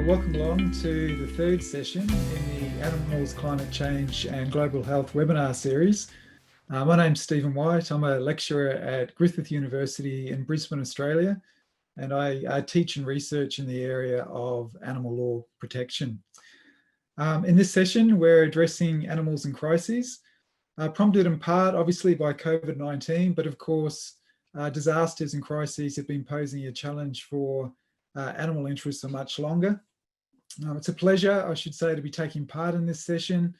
Welcome along to the third session in the Animals, Climate Change and Global Health webinar series. My name's Stephen White. I'm a lecturer at Griffith University in Brisbane, Australia, and I teach and research in the area of animal law protection. In this session, we're addressing animals in crises, prompted in part, obviously, by COVID-19, but of course, disasters and crises have been posing a challenge for animal interests for much longer. It's a pleasure, I should say, to be taking part in this session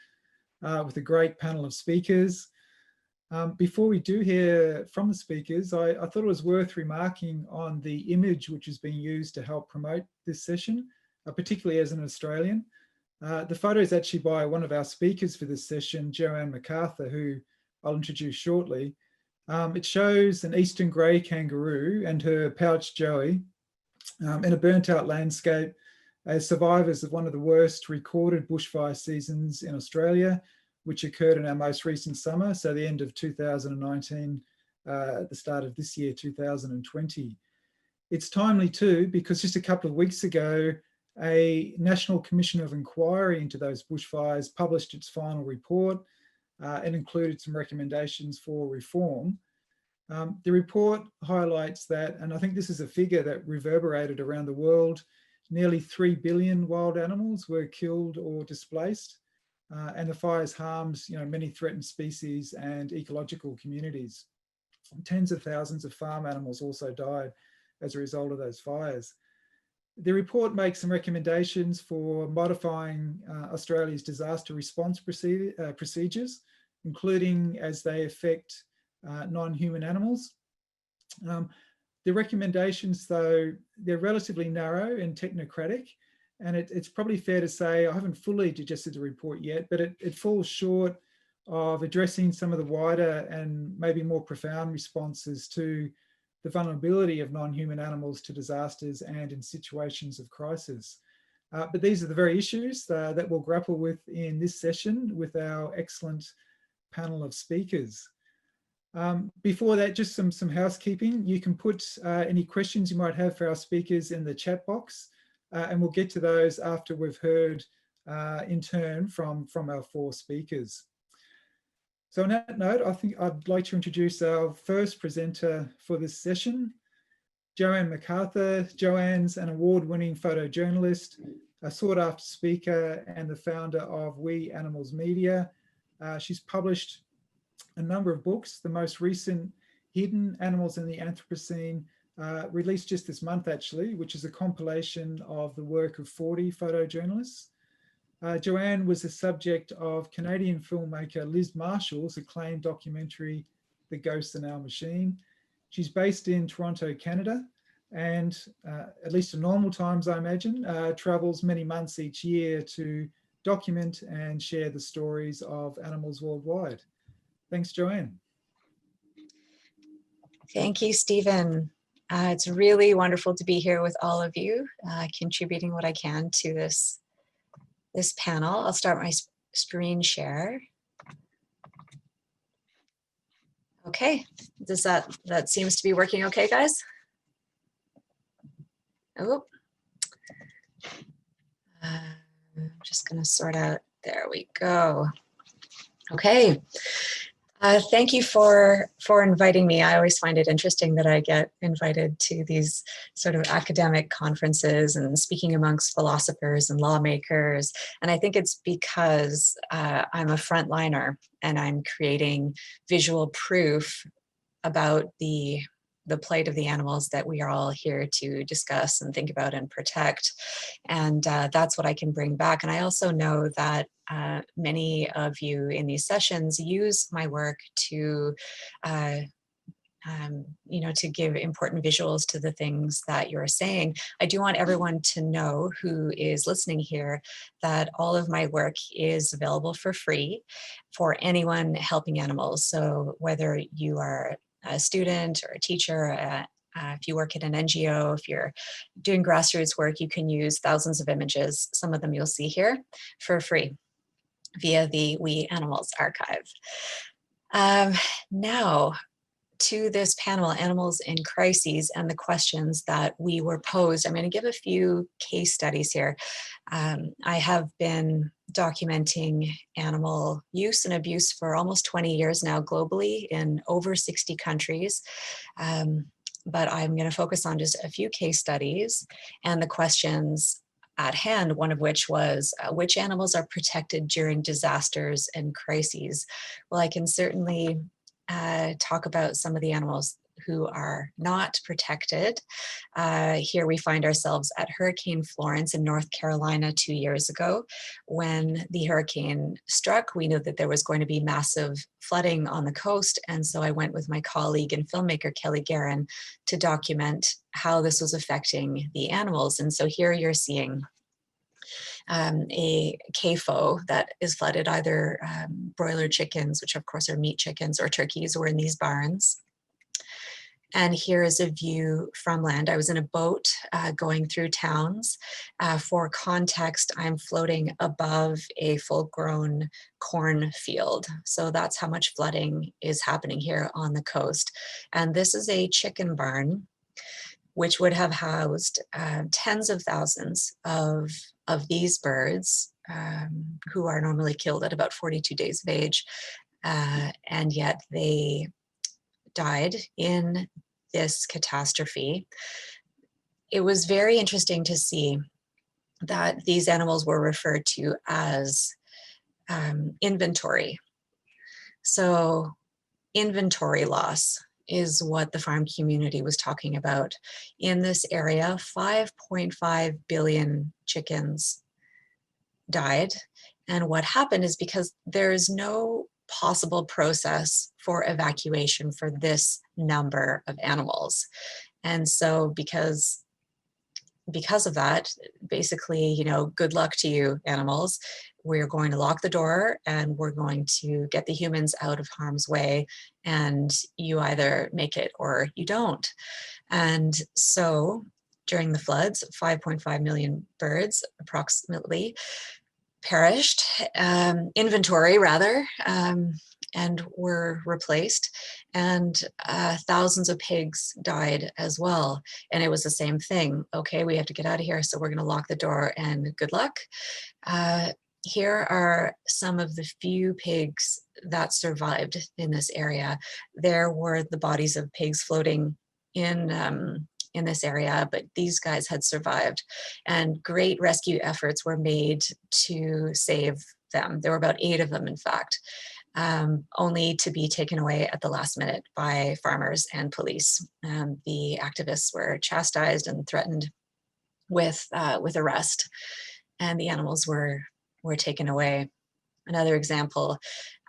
with a great panel of speakers. Before we do hear from the speakers, I thought it was worth remarking on the image which is being used to help promote this session, particularly as an Australian. The photo is actually by one of our speakers for this session, Joanne McArthur, who I'll introduce shortly. It shows an eastern grey kangaroo and her pouch Joey in a burnt out landscape as survivors of one of the worst recorded bushfire seasons in Australia, which occurred in our most recent summer, so the end of 2019, at the start of this year, 2020. It's timely too, because just a couple of weeks ago, a National Commission of Inquiry into those bushfires published its final report and included some recommendations for reform. The report highlights that, and I think this is a figure that reverberated around the world, nearly 3 billion wild animals were killed or displaced, and the fires harmed many threatened species and ecological communities. Tens of thousands of farm animals also died as a result of those fires. The report makes some recommendations for modifying Australia's disaster response procedures, including as they affect non-human animals. The recommendations, though, they're relatively narrow and technocratic, and it's probably fair to say, I haven't fully digested the report yet, but it falls short of addressing some of the wider and maybe more profound responses to the vulnerability of non-human animals to disasters and in situations of crisis. But these are the very issues that we'll grapple with in this session with our excellent panel of speakers. Before that, just some housekeeping. You can put any questions you might have for our speakers in the chat box, and we'll get to those after we've heard in turn from our four speakers. So on that note, I think I'd like to introduce our first presenter for this session, Joanne McArthur. Joanne's an award-winning photojournalist, a sought-after speaker, and the founder of We Animals Media. She's published a number of books, the most recent, Hidden Animals in the Anthropocene, released just this month actually, which is a compilation of the work of 40 photojournalists. Joanne was the subject of Canadian filmmaker Liz Marshall's acclaimed documentary, The Ghost in Our Machine. She's based in Toronto, Canada, and at least in normal times, I imagine, travels many months each year to document and share the stories of animals worldwide. Thanks, Joanne. Thank you, Stephen. It's really wonderful to be here with all of you, contributing what I can to this panel. I'll start my screen share. Okay, that seems to be working okay, guys? Oh, I'm just gonna sort out, there we go. Okay. Thank you for inviting me. I always find it interesting that I get invited to these sort of academic conferences and speaking amongst philosophers and lawmakers. And I think it's because I'm a frontliner and I'm creating visual proof about the plight of the animals that we are all here to discuss and think about and protect. And that's what I can bring back. And I also know that many of you in these sessions use my work to to give important visuals to the things that you're saying. I do want everyone to know who is listening here that all of my work is available for free for anyone helping animals. So whether you are a student or a teacher, if you work at an NGO, if you're doing grassroots work, you can use thousands of images. Some of them you'll see here for free via the We Animals archive. Now, to this panel, Animals in Crises, and the questions that we were posed. I'm going to give a few case studies here. I have been documenting animal use and abuse for almost 20 years now globally in over 60 countries. But I'm going to focus on just a few case studies and the questions at hand, one of which was, which animals are protected during disasters and crises? Well, I can certainly talk about some of the animals who are not protected. Here we find ourselves at Hurricane Florence in North Carolina 2 years ago. When the hurricane struck, we knew that there was going to be massive flooding on the coast. And so I went with my colleague and filmmaker, Kelly Guerin, to document how this was affecting the animals. And so here you're seeing a CAFO that is flooded, either broiler chickens, which of course are meat chickens, or turkeys were in these barns. And here is a view from land. I was in a boat going through towns. For context, I'm floating above a full-grown corn field. So that's how much flooding is happening here on the coast. And this is a chicken barn, which would have housed tens of thousands of these birds who are normally killed at about 42 days of age. And yet they died in this catastrophe. It was very interesting to see that these animals were referred to as inventory. So inventory loss is what the farm community was talking about. In this area, 5.5 billion chickens died. And what happened is, because there's no possible process for evacuation for this number of animals. And so because of that, basically, you know, good luck to you, animals. We're going to lock the door and we're going to get the humans out of harm's way, and you either make it or you don't. And so during the floods, 5.5 million birds approximately perished, inventory rather, and were replaced, and thousands of pigs died as well. And it was the same thing. Okay, we have to get out of here, so we're going to lock the door and good luck. Here are some of the few pigs that survived in this area. There were the bodies of pigs floating in this area, but these guys had survived, and great rescue efforts were made to save them. There were about 8 of them, in fact, only to be taken away at the last minute by farmers and police. The activists were chastised and threatened with arrest, and the animals were taken away. Another example,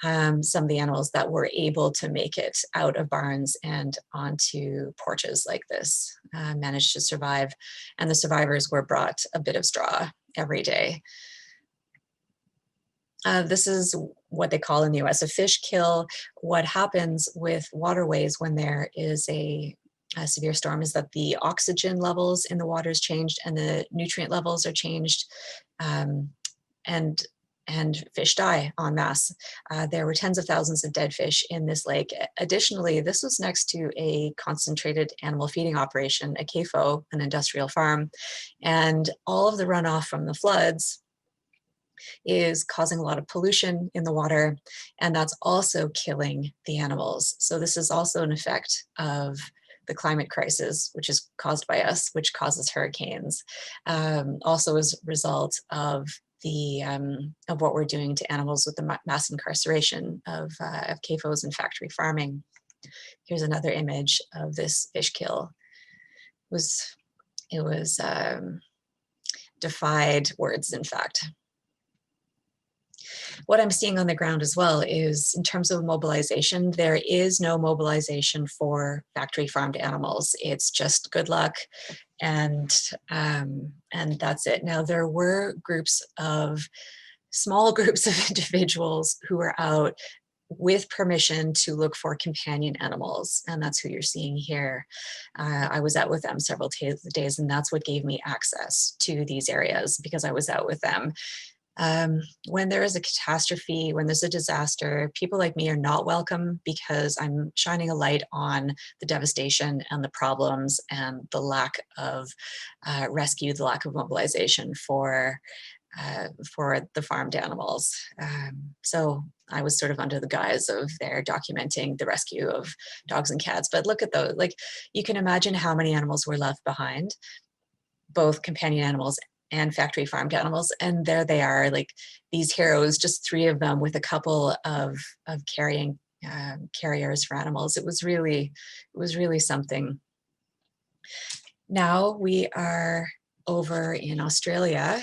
some of the animals that were able to make it out of barns and onto porches like this managed to survive, and the survivors were brought a bit of straw every day. This is what they call in the US a fish kill. What happens with waterways when there is a severe storm is that the oxygen levels in the water is changed and the nutrient levels are changed, and fish die en masse. There were tens of thousands of dead fish in this lake. Additionally, this was next to a concentrated animal feeding operation, a CAFO, an industrial farm, and all of the runoff from the floods is causing a lot of pollution in the water, and that's also killing the animals. So this is also an effect of the climate crisis, which is caused by us, which causes hurricanes, also as a result of what we're doing to animals with the mass incarceration of CAFOs and factory farming. Here's another image of this fish kill. It was defied words, in fact. What I'm seeing on the ground as well is, in terms of mobilization, there is no mobilization for factory farmed animals. It's just good luck, and that's it. Now, there were small groups of individuals who were out with permission to look for companion animals, and that's who you're seeing here. I was out with them several days, and that's what gave me access to these areas, because I was out with them. When there is a catastrophe, when there's a disaster, people like me are not welcome because I'm shining a light on the devastation and the problems and the lack of rescue, the lack of mobilization for the farmed animals. So I was sort of under the guise of their documenting the rescue of dogs and cats. But look at those, like you can imagine how many animals were left behind, both companion animals and factory farmed animals. And there they are, like these heroes, just 3 of them with a couple of carrying carriers for animals. It was really something. Now we are over in Australia.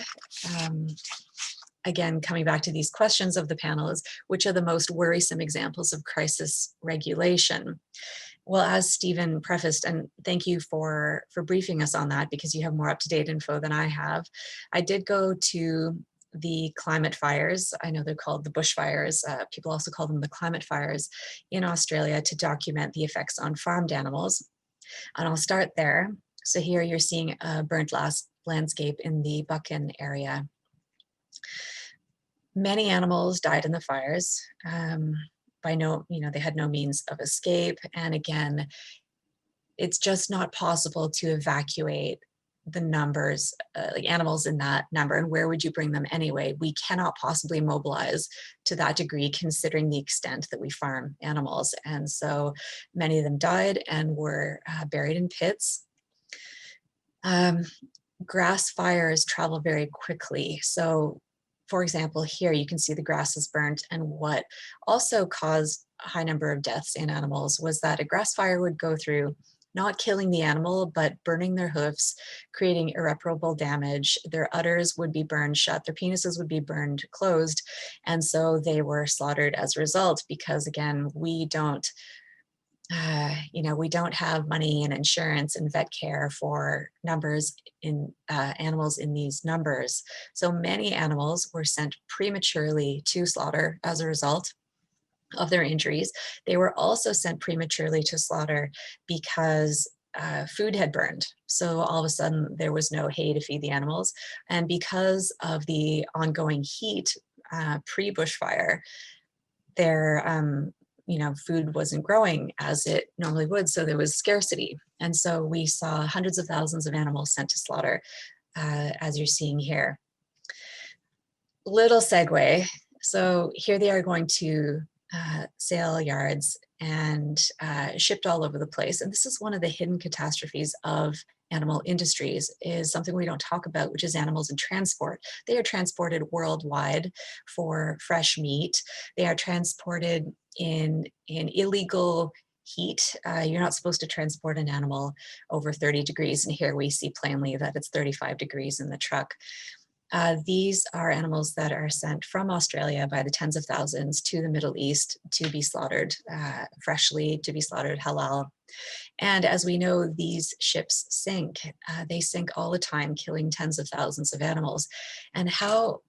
Again, coming back to these questions of the panel is, which are the most worrisome examples of crisis regulation? Well, as Stephen prefaced, and thank you for briefing us on that because you have more up-to-date info than I have. I did go to the climate fires. I know they're called the bushfires. People also call them the climate fires in Australia to document the effects on farmed animals. And I'll start there. So here you're seeing a burnt landscape in the Buchan area. Many animals died in the fires. They had no means of escape. And again, it's just not possible to evacuate the numbers, like animals in that number. And where would you bring them anyway? We cannot possibly mobilize to that degree, considering the extent that we farm animals. And so many of them died and were buried in pits. Grass fires travel very quickly. So for example, here you can see the grass is burnt, and what also caused a high number of deaths in animals was that a grass fire would go through, not killing the animal, but burning their hoofs, creating irreparable damage. Their udders would be burned shut, their penises would be burned closed, and so they were slaughtered as a result because, again, we don't have money and insurance and vet care for numbers in animals in these numbers. So many animals were sent prematurely to slaughter as a result of their injuries. They were also sent prematurely to slaughter because food had burned. So all of a sudden there was no hay to feed the animals. And because of the ongoing heat pre-bushfire, their food wasn't growing as it normally would, so there was scarcity. And so we saw hundreds of thousands of animals sent to slaughter, as you're seeing here. Little segue. So here they are going to sale yards and shipped all over the place. And this is one of the hidden catastrophes of animal industries, is something we don't talk about, which is animals in transport. They are transported worldwide for fresh meat. They are transported in illegal heat. You're not supposed to transport an animal over 30 degrees. And here we see plainly that it's 35 degrees in the truck. These are animals that are sent from Australia by the tens of thousands to the Middle East to be slaughtered freshly, to be slaughtered halal. And as we know, these ships sink. They sink all the time, killing tens of thousands of animals. And how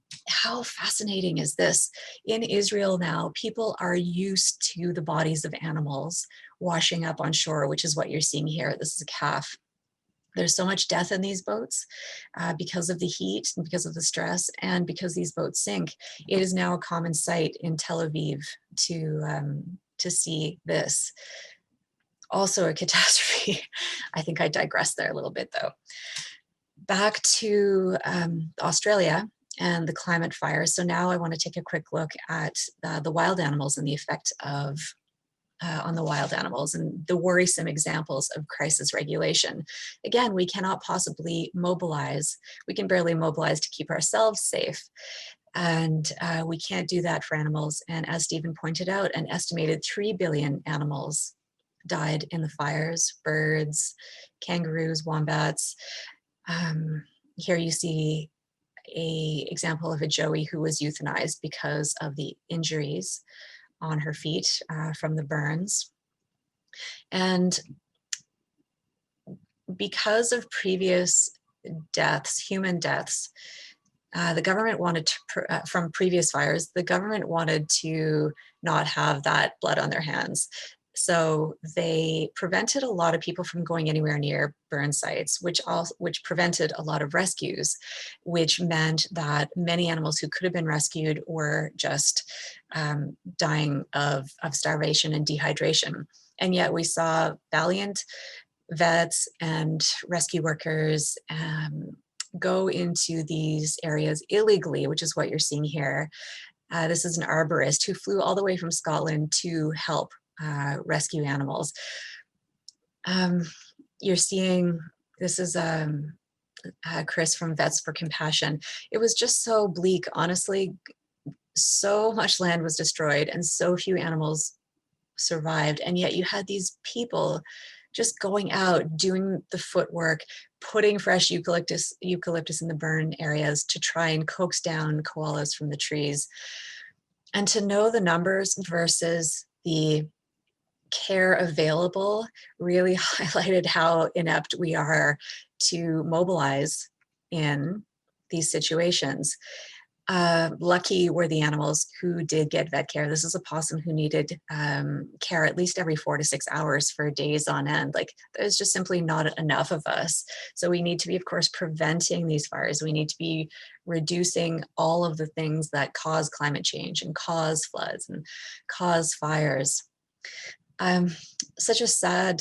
fascinating is this? In Israel now, people are used to the bodies of animals washing up on shore, which is what you're seeing here. This is a calf. There's so much death in these boats because of the heat and because of the stress, and because these boats sink. It is now a common sight in Tel Aviv to see this. Also a catastrophe. I think I digressed there a little bit though. Back to Australia and the climate fires. So now I want to take a quick look at the wild animals and the effect of on the wild animals and the worrisome examples of crisis regulation. Again, we cannot possibly mobilize. We can barely mobilize to keep ourselves safe. And we can't do that for animals. And as Stephen pointed out, an estimated 3 billion animals died in the fires: birds, kangaroos, wombats. Here you see an example of a joey who was euthanized because of the injuries on her feet from the burns. And because of previous deaths, human deaths, the government wanted to, from previous fires, the government wanted to not have that blood on their hands. So they prevented a lot of people from going anywhere near burn sites, which prevented a lot of rescues, which meant that many animals who could have been rescued were just dying of starvation and dehydration. And yet we saw valiant vets and rescue workers go into these areas illegally, which is what you're seeing here. This is an arborist who flew all the way from Scotland to help rescue animals. You're seeing, this is Chris from Vets for Compassion. It was just so bleak, honestly. So much land was destroyed and so few animals survived. And yet you had these people just going out, doing the footwork, putting fresh eucalyptus in the burn areas to try and coax down koalas from the trees. And to know the numbers versus the care available really highlighted how inept we are to mobilize in these situations. Lucky were the animals who did get vet care. This is a possum who needed care at least every 4 to 6 hours for days on end. Like, there's just simply not enough of us. So we need to be, of course, preventing these fires. We need to be reducing all of the things that cause climate change and cause floods and cause fires. Such a sad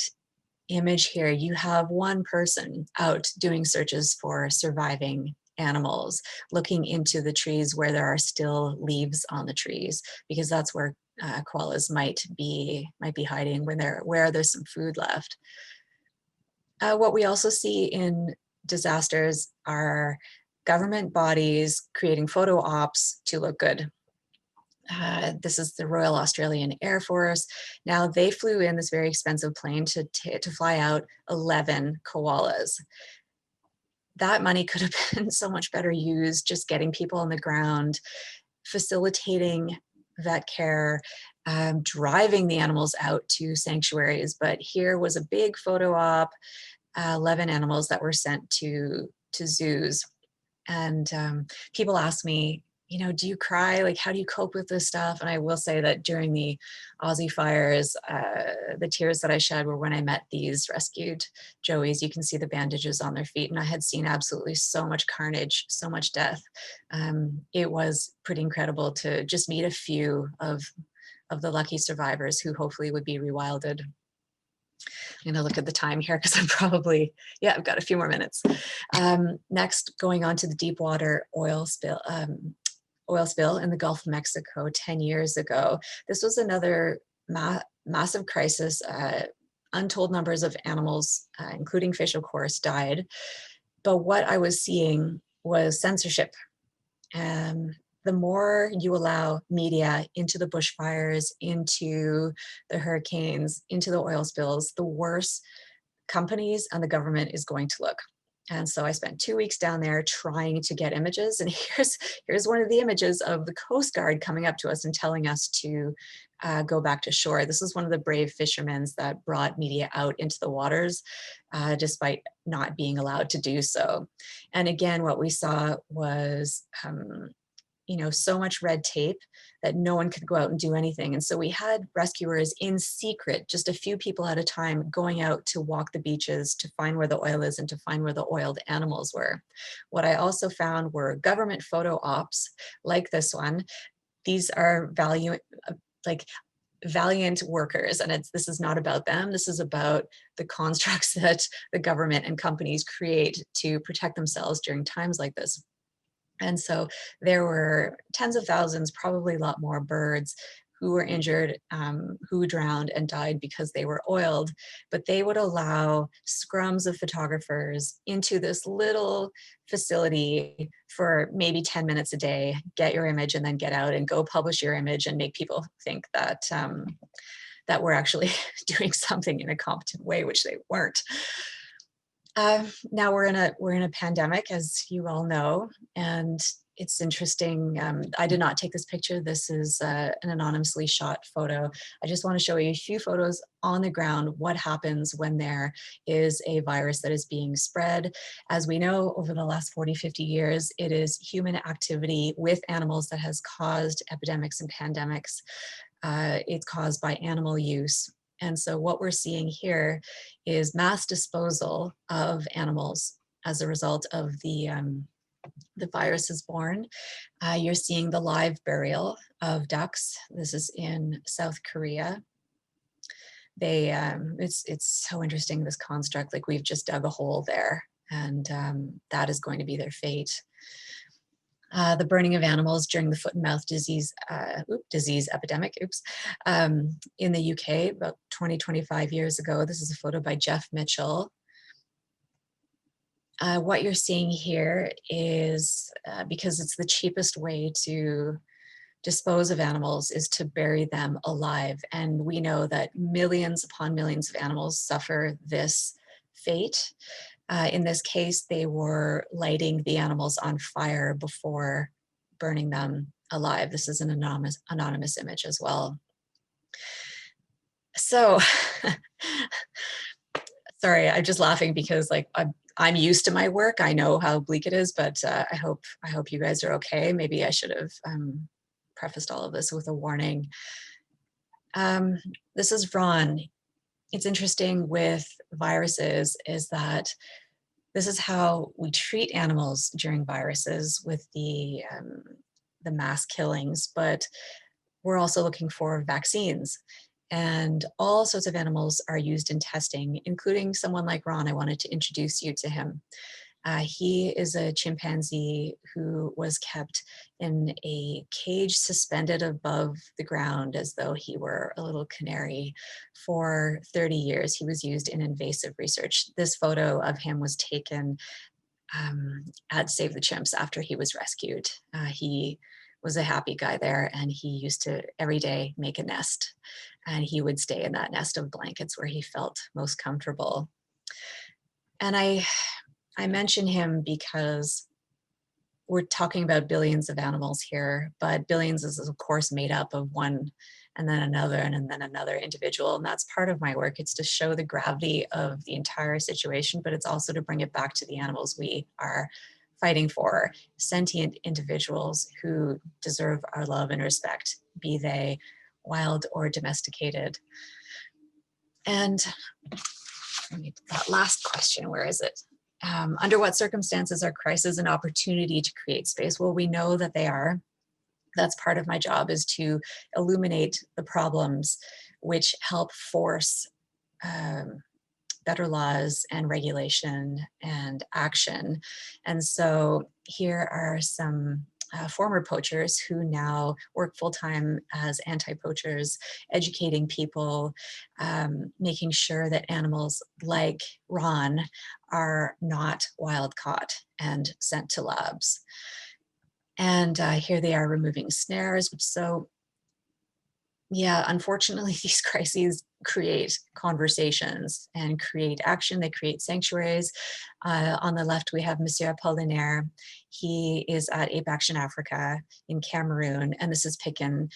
image here. You have one person out doing searches for surviving animals, looking into the trees where there are still leaves on the trees, because that's where koalas might be hiding where there's some food left. What we also see in disasters are government bodies creating photo ops to look good. This is the Royal Australian Air Force. Now they flew in this very expensive plane to fly out 11 koalas. That money could have been so much better used just getting people on the ground, facilitating vet care, driving the animals out to sanctuaries. But here was a big photo op, 11 animals that were sent to zoos. And people ask me, you know, do you cry? Like, how do you cope with this stuff? And I will say that during the Aussie fires, the tears that I shed were when I met these rescued joeys. You can see the bandages on their feet, and I had seen absolutely so much carnage, so much death. It was pretty incredible to just meet a few of the lucky survivors who hopefully would be rewilded. I'm gonna look at the time here because I'm probably, yeah, I've got a few more minutes. Next, going on to the deep water oil spill in the Gulf of Mexico 10 years ago. This was another massive crisis. Untold numbers of animals, including fish, of course, died. But what I was seeing was censorship. The more you allow media into the bushfires, into the hurricanes, into the oil spills, the worse companies and the government is going to look. And so I spent 2 weeks down there trying to get images. And here's one of the images of the Coast Guard coming up to us and telling us to go back to shore. This is one of the brave fishermen that brought media out into the waters, despite not being allowed to do so. And again, what we saw was so much red tape that no one could go out and do anything. And so we had rescuers in secret, just a few people at a time, going out to walk the beaches to find where the oil is and to find where the oiled animals were. What I also found were government photo ops like this one. These are valiant workers, and this is not about them. This is about the constructs that the government and companies create to protect themselves during times like this. And so there were tens of thousands, probably a lot more birds who were injured, who drowned and died because they were oiled. But they would allow scrums of photographers into this little facility for maybe 10 minutes a day, get your image and then get out and go publish your image and make people think that that we're actually doing something in a competent way, which they weren't. Now we're in a pandemic, as you all know, and it's interesting. I did not take this picture. This is an anonymously shot photo. I just want to show you a few photos on the ground, what happens when there is a virus that is being spread. As we know, over the last 40, 50 years, it is human activity with animals that has caused epidemics and pandemics. It's caused by animal use. And so what we're seeing here is mass disposal of animals as a result of the virus is born. You're seeing the live burial of ducks. This is in South Korea. They, it's so interesting, this construct, like we've just dug a hole there, and that is going to be their fate. The burning of animals during the foot and mouth disease epidemic, in the UK about 25 years ago. This is a photo by Jeff Mitchell. What you're seeing here is, because it's the cheapest way to dispose of animals, is to bury them alive. And we know that millions upon millions of animals suffer this fate. In this case, they were lighting the animals on fire before burning them alive. This is an anonymous image as well. So, sorry, I'm just laughing because like I'm used to my work. I know how bleak it is, but I hope you guys are okay. Maybe I should have prefaced all of this with a warning. This is Ron. It's interesting with viruses is that this is how we treat animals during viruses with the mass killings, but we're also looking for vaccines. And all sorts of animals are used in testing, including someone like Ron. I wanted to introduce you to him. He is a chimpanzee who was kept in a cage suspended above the ground as though he were a little canary for 30 years. He was used in invasive research. This photo of him was taken at Save the Chimps after he was rescued. He was a happy guy there, and he used to every day make a nest, and he would stay in that nest of blankets where he felt most comfortable. And I mention him because we're talking about billions of animals here, but billions is of course made up of one and then another and then another individual. And that's part of my work. It's to show the gravity of the entire situation, but it's also to bring it back to the animals we are fighting for, sentient individuals who deserve our love and respect, be they wild or domesticated. And that last question, where is it? Under what circumstances are crises an opportunity to create space? Well, we know that they are. That's part of my job, is to illuminate the problems which help force better laws and regulation and action. And so here are some former poachers who now work full-time as anti-poachers, educating people, making sure that animals like Ron are not wild caught and sent to labs. And here they are removing snares, which yeah, unfortunately, these crises create conversations and create action. They create sanctuaries. On the left, we have Monsieur Apollinaire. He is at Ape Action Africa in Cameroon, and this is Picken.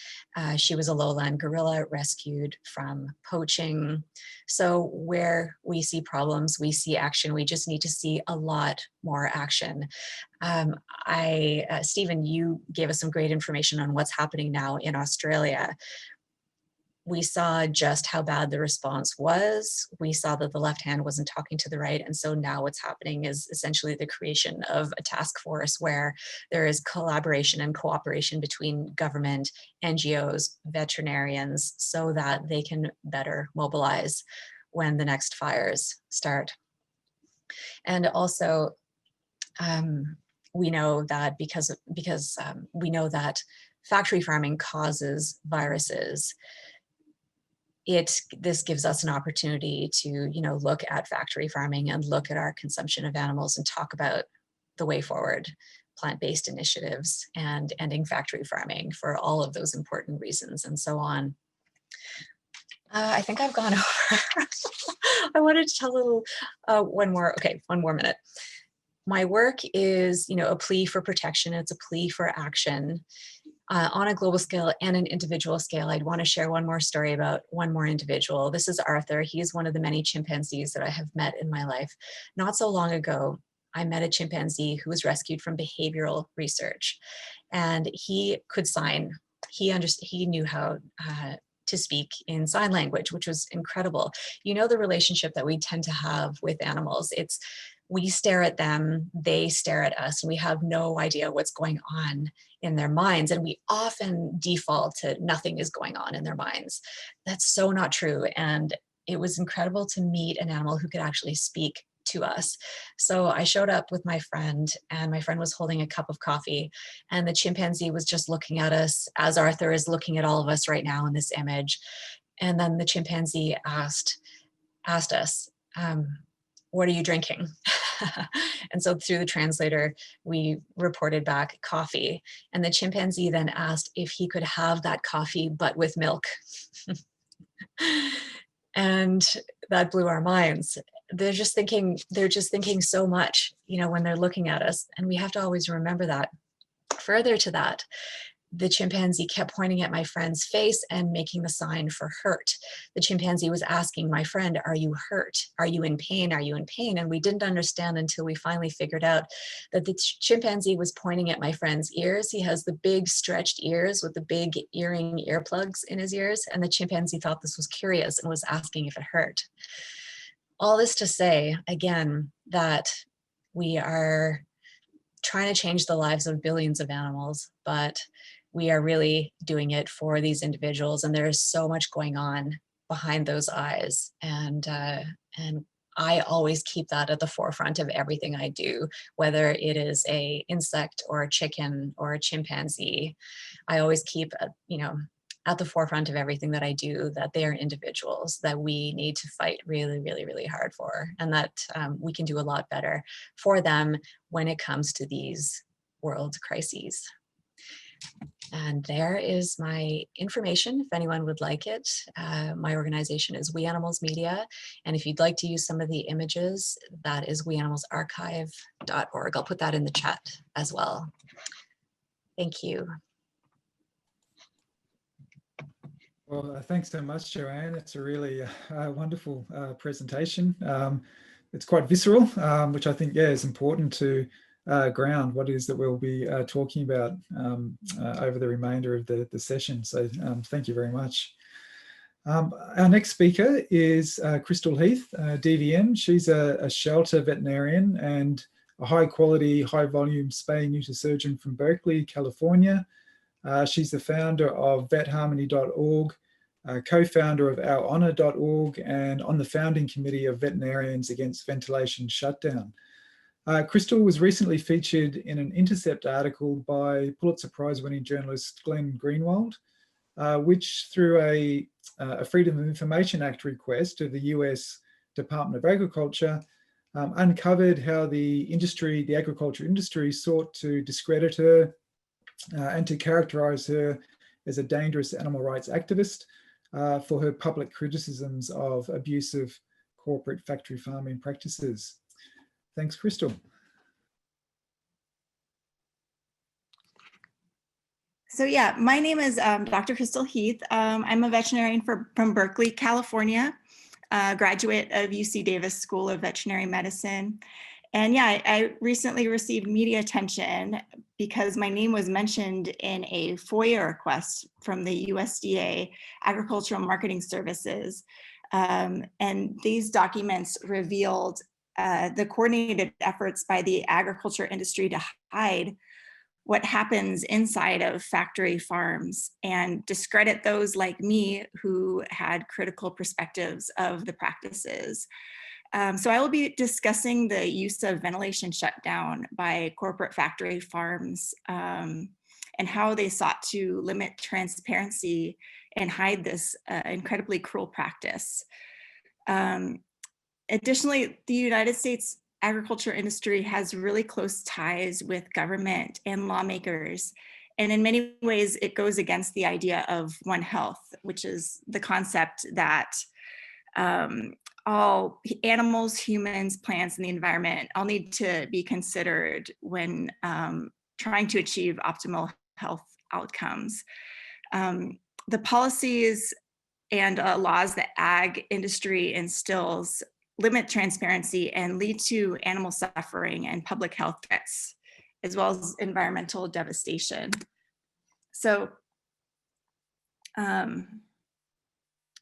She was a lowland gorilla rescued from poaching. So where we see problems, we see action. We just need to see a lot more action. Stephen, you gave us some great information on what's happening now in Australia. We saw just how bad the response was. We saw that the left hand wasn't talking to the right. And so now what's happening is essentially the creation of a task force where there is collaboration and cooperation between government, NGOs, veterinarians, so that they can better mobilize when the next fires start. And also, we know that because we know that factory farming causes viruses, this gives us an opportunity to, look at factory farming and look at our consumption of animals and talk about the way forward, plant-based initiatives and ending factory farming for all of those important reasons and so on. I think I've gone over. I wanted to tell a little, one more minute. My work is, a plea for protection. It's a plea for action. On a global scale and an individual scale, I'd want to share one more story about one more individual. This is Arthur. He's one of the many chimpanzees that I have met in my life. Not so long ago, I met a chimpanzee who was rescued from behavioral research, and he could sign. He knew how to speak in sign language, which was incredible. You know, the relationship that we tend to have with animals, it's we stare at them, they stare at us, and we have no idea what's going on in their minds. And we often default to nothing is going on in their minds. That's so not true. And it was incredible to meet an animal who could actually speak to us. So I showed up with my friend, and my friend was holding a cup of coffee, and the chimpanzee was just looking at us as Arthur is looking at all of us right now in this image. And then the chimpanzee asked us, what are you drinking? And so through the translator, we reported back coffee. And the chimpanzee then asked if he could have that coffee, but with milk. And that blew our minds. They're just thinking so much, you know, when they're looking at us. And we have to always remember that. Further to that, the chimpanzee kept pointing at my friend's face and making the sign for hurt. The chimpanzee was asking my friend, are you hurt? Are you in pain? Are you in pain? And we didn't understand until we finally figured out that the chimpanzee was pointing at my friend's ears. He has the big stretched ears with the big earring earplugs in his ears. And the chimpanzee thought this was curious and was asking if it hurt. All this to say, again, that we are trying to change the lives of billions of animals, but we are really doing it for these individuals, and there is so much going on behind those eyes. And I always keep that at the forefront of everything I do, whether it is a insect or a chicken or a chimpanzee. I always keep, you know, at the forefront of everything that I do, that they are individuals that we need to fight really, really, really hard for, and that we can do a lot better for them when it comes to these world crises. And there is my information if anyone would like it. My organization is We Animals Media. And if you'd like to use some of the images, that is weanimalsarchive.org. I'll put that in the chat as well. Thank you. Well, thanks so much, Joanne. It's a really wonderful presentation. It's quite visceral, which I think, yeah, is important to ground what it is that we'll be talking about over the remainder of the session. So thank you very much. Our next speaker is Crystal Heath, DVM. She's a shelter veterinarian and a high quality, high volume spay neuter surgeon from Berkeley, California. She's the founder of vetharmony.org, co-founder of ourhonor.org, and on the founding committee of Veterinarians Against Ventilation Shutdown. Crystal was recently featured in an Intercept article by Pulitzer Prize-winning journalist Glenn Greenwald, which through a Freedom of Information Act request to the US Department of Agriculture, uncovered how the agriculture industry sought to discredit her and to characterize her as a dangerous animal rights activist for her public criticisms of abusive corporate factory farming practices. Thanks, Crystal. So yeah, my name is Dr. Crystal Heath. I'm a veterinarian from Berkeley, California, graduate of UC Davis School of Veterinary Medicine. And yeah, I recently received media attention because my name was mentioned in a FOIA request from the USDA Agricultural Marketing Services. And these documents revealed the coordinated efforts by the agriculture industry to hide what happens inside of factory farms and discredit those like me who had critical perspectives of the practices. So I will be discussing the use of ventilation shutdown by corporate factory farms and how they sought to limit transparency and hide this incredibly cruel practice. Additionally, the United States agriculture industry has really close ties with government and lawmakers. And in many ways, it goes against the idea of One Health, which is the concept that all animals, humans, plants, and the environment all need to be considered when trying to achieve optimal health outcomes. The policies and laws that ag industry instills limit transparency and lead to animal suffering and public health threats, as well as environmental devastation. So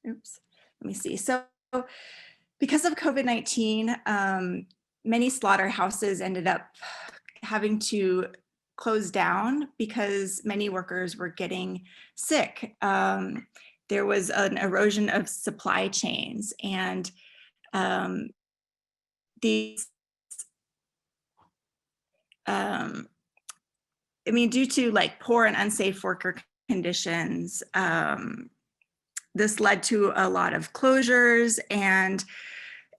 Oops, let me see. So because of COVID-19, many slaughterhouses ended up having to close down because many workers were getting sick. There was an erosion of supply chains, and these, due to like poor and unsafe worker conditions, this led to a lot of closures, and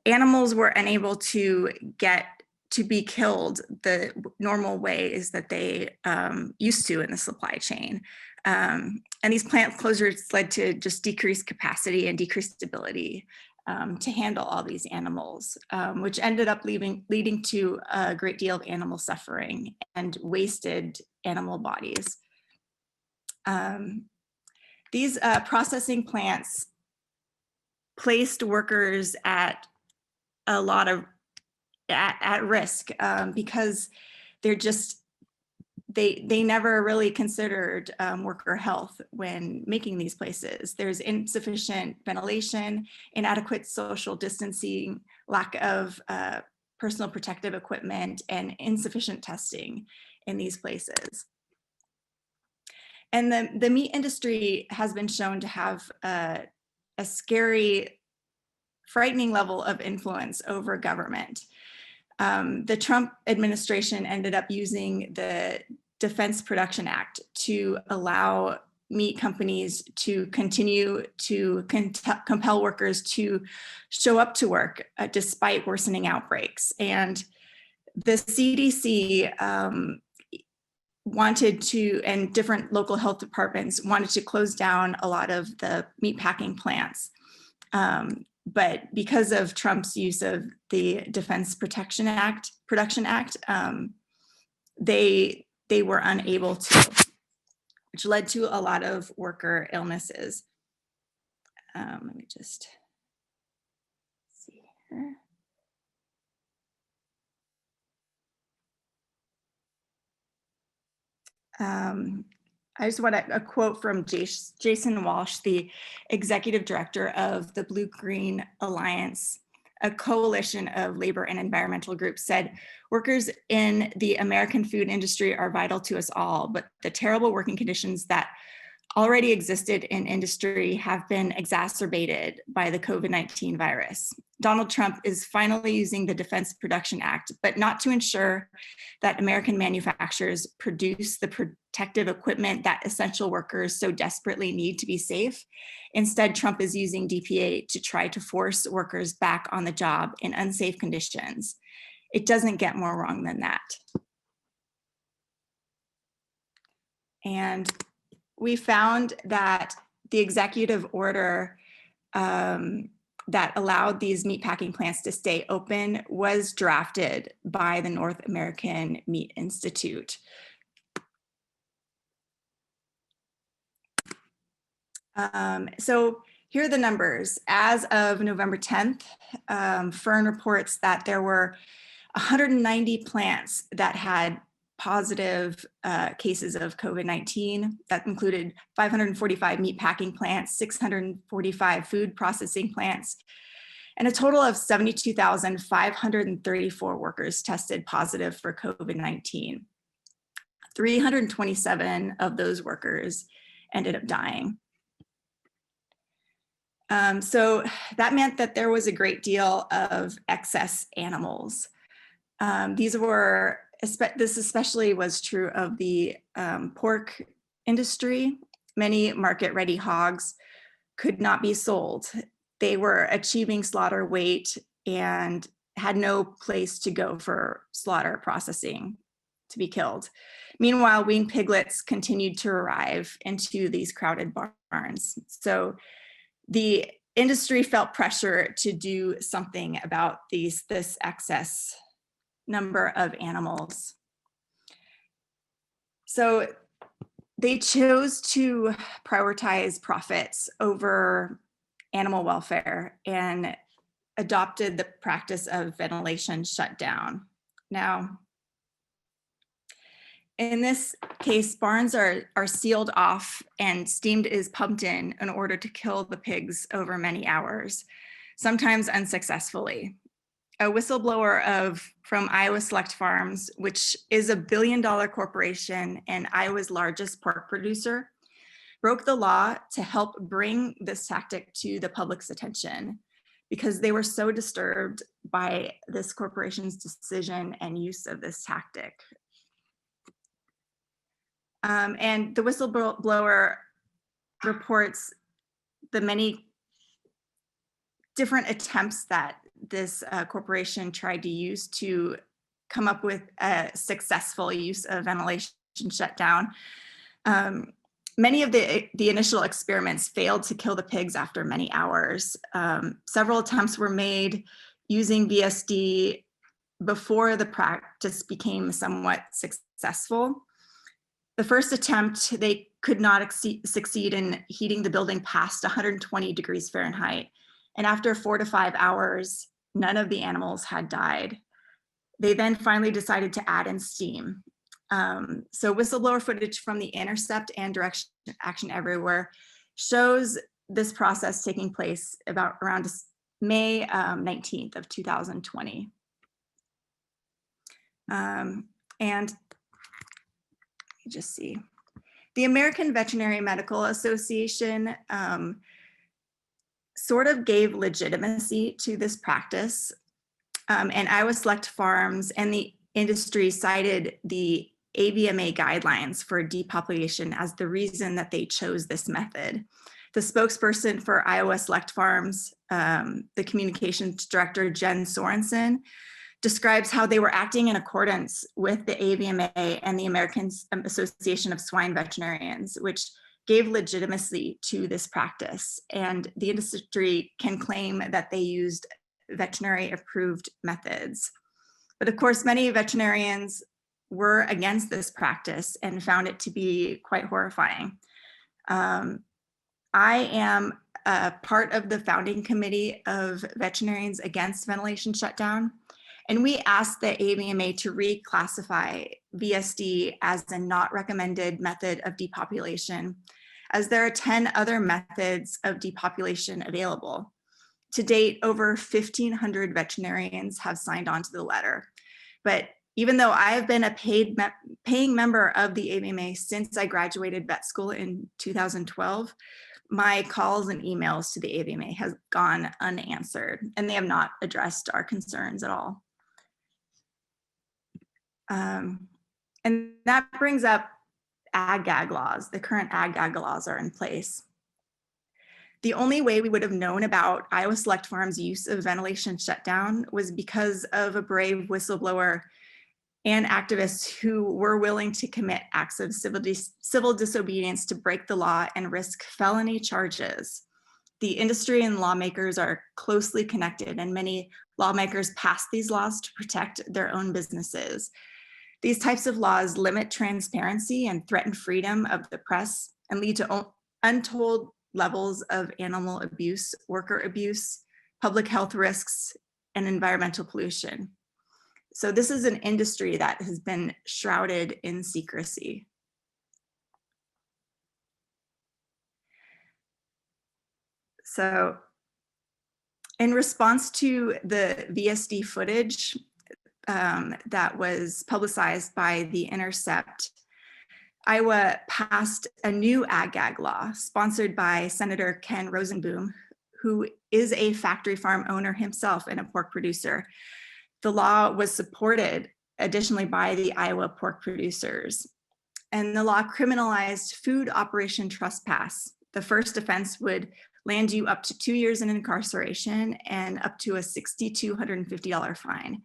animals were unable to get to be killed the normal ways that they used to in the supply chain. And these plant closures led to just decreased capacity and decreased ability to handle all these animals, which ended up leading to a great deal of animal suffering and wasted animal bodies. These processing plants placed workers at a lot of at risk because they're just they never really considered worker health when making these places. There's insufficient ventilation, inadequate social distancing, lack of personal protective equipment, and insufficient testing in these places. And the meat industry has been shown to have a scary, frightening level of influence over government. The Trump administration ended up using the Defense Production Act to allow meat companies to continue to compel workers to show up to work despite worsening outbreaks. And the CDC wanted to, and different local health departments wanted to close down a lot of the meat packing plants. But because of Trump's use of the Defense Production Act, they were unable to, which led to a lot of worker illnesses. Let me just see here. I just want a quote from Jason Walsh, the executive director of the Blue Green Alliance, a coalition of labor and environmental groups, said, "Workers in the American food industry are vital to us all, but the terrible working conditions that already existed in industry have been exacerbated by the COVID-19 virus. Donald Trump is finally using the Defense Production Act, but not to ensure that American manufacturers produce the protective equipment that essential workers so desperately need to be safe. Instead, Trump is using DPA to try to force workers back on the job in unsafe conditions. It doesn't get more wrong than that." And we found that the executive order that allowed these meatpacking plants to stay open was drafted by the North American Meat Institute. So here are the numbers. As of November 10th, Fern reports that there were 190 plants that had positive cases of COVID-19. That included 545 meatpacking plants, 645 food processing plants, and a total of 72,534 workers tested positive for COVID-19. 327 of those workers ended up dying. So that meant that there was a great deal of excess animals. This especially was true of the pork industry. Many market-ready hogs could not be sold. They were achieving slaughter weight and had no place to go for slaughter processing to be killed. Meanwhile, weaned piglets continued to arrive into these crowded barns. So the industry felt pressure to do something about this excess number of animals. So they chose to prioritize profits over animal welfare and adopted the practice of ventilation shutdown. Now, In this case, barns are sealed off and steam is pumped in order to kill the pigs over many hours, sometimes unsuccessfully. A whistleblower from Iowa Select Farms, which is a billion-dollar corporation and Iowa's largest pork producer, broke the law to help bring this tactic to the public's attention because they were so disturbed by this corporation's decision and use of this tactic. And the whistleblower reports the many different attempts that this corporation tried to use to come up with a successful use of ventilation shutdown. Many of the initial experiments failed to kill the pigs after many hours. Several attempts were made using VSD before the practice became somewhat successful. The first attempt, they could not succeed in heating the building past 120 degrees Fahrenheit. And after 4 to 5 hours, none of the animals had died. They then finally decided to add in steam. So whistleblower footage from The Intercept and Direct Action Everywhere shows this process taking place around May 19th of 2020. And just see. The American Veterinary Medical Association sort of gave legitimacy to this practice. And Iowa Select Farms and the industry cited the AVMA guidelines for depopulation as the reason that they chose this method. The spokesperson for Iowa Select Farms, the communications director, Jen Sorensen, describes how they were acting in accordance with the AVMA and the American Association of Swine Veterinarians, which gave legitimacy to this practice. And the industry can claim that they used veterinary approved methods. But of course, many veterinarians were against this practice and found it to be quite horrifying. I am a part of the founding committee of Veterinarians Against Ventilation Shutdown. And we asked the AVMA to reclassify VSD as a not recommended method of depopulation, as there are 10 other methods of depopulation available. To date, over 1,500 veterinarians have signed on to the letter. But even though I have been a paying member of the AVMA since I graduated vet school in 2012, my calls and emails to the AVMA have gone unanswered, and they have not addressed our concerns at all. And that brings up ag-gag laws. The current ag-gag laws are in place. The only way we would have known about Iowa Select Farms' use of ventilation shutdown was because of a brave whistleblower and activists who were willing to commit acts of civil disobedience to break the law and risk felony charges. The industry and lawmakers are closely connected, and many lawmakers passed these laws to protect their own businesses. These types of laws limit transparency and threaten freedom of the press and lead to untold levels of animal abuse, worker abuse, public health risks, and environmental pollution. So this is an industry that has been shrouded in secrecy. So in response to the VSD footage that was publicized by The Intercept, Iowa passed a new ag-gag law sponsored by Senator Ken Rosenboom, who is a factory farm owner himself and a pork producer. The law was supported additionally by the Iowa pork producers. And the law criminalized food operation trespass. The first offense would land you up to 2 years in incarceration and up to a $6,250 fine.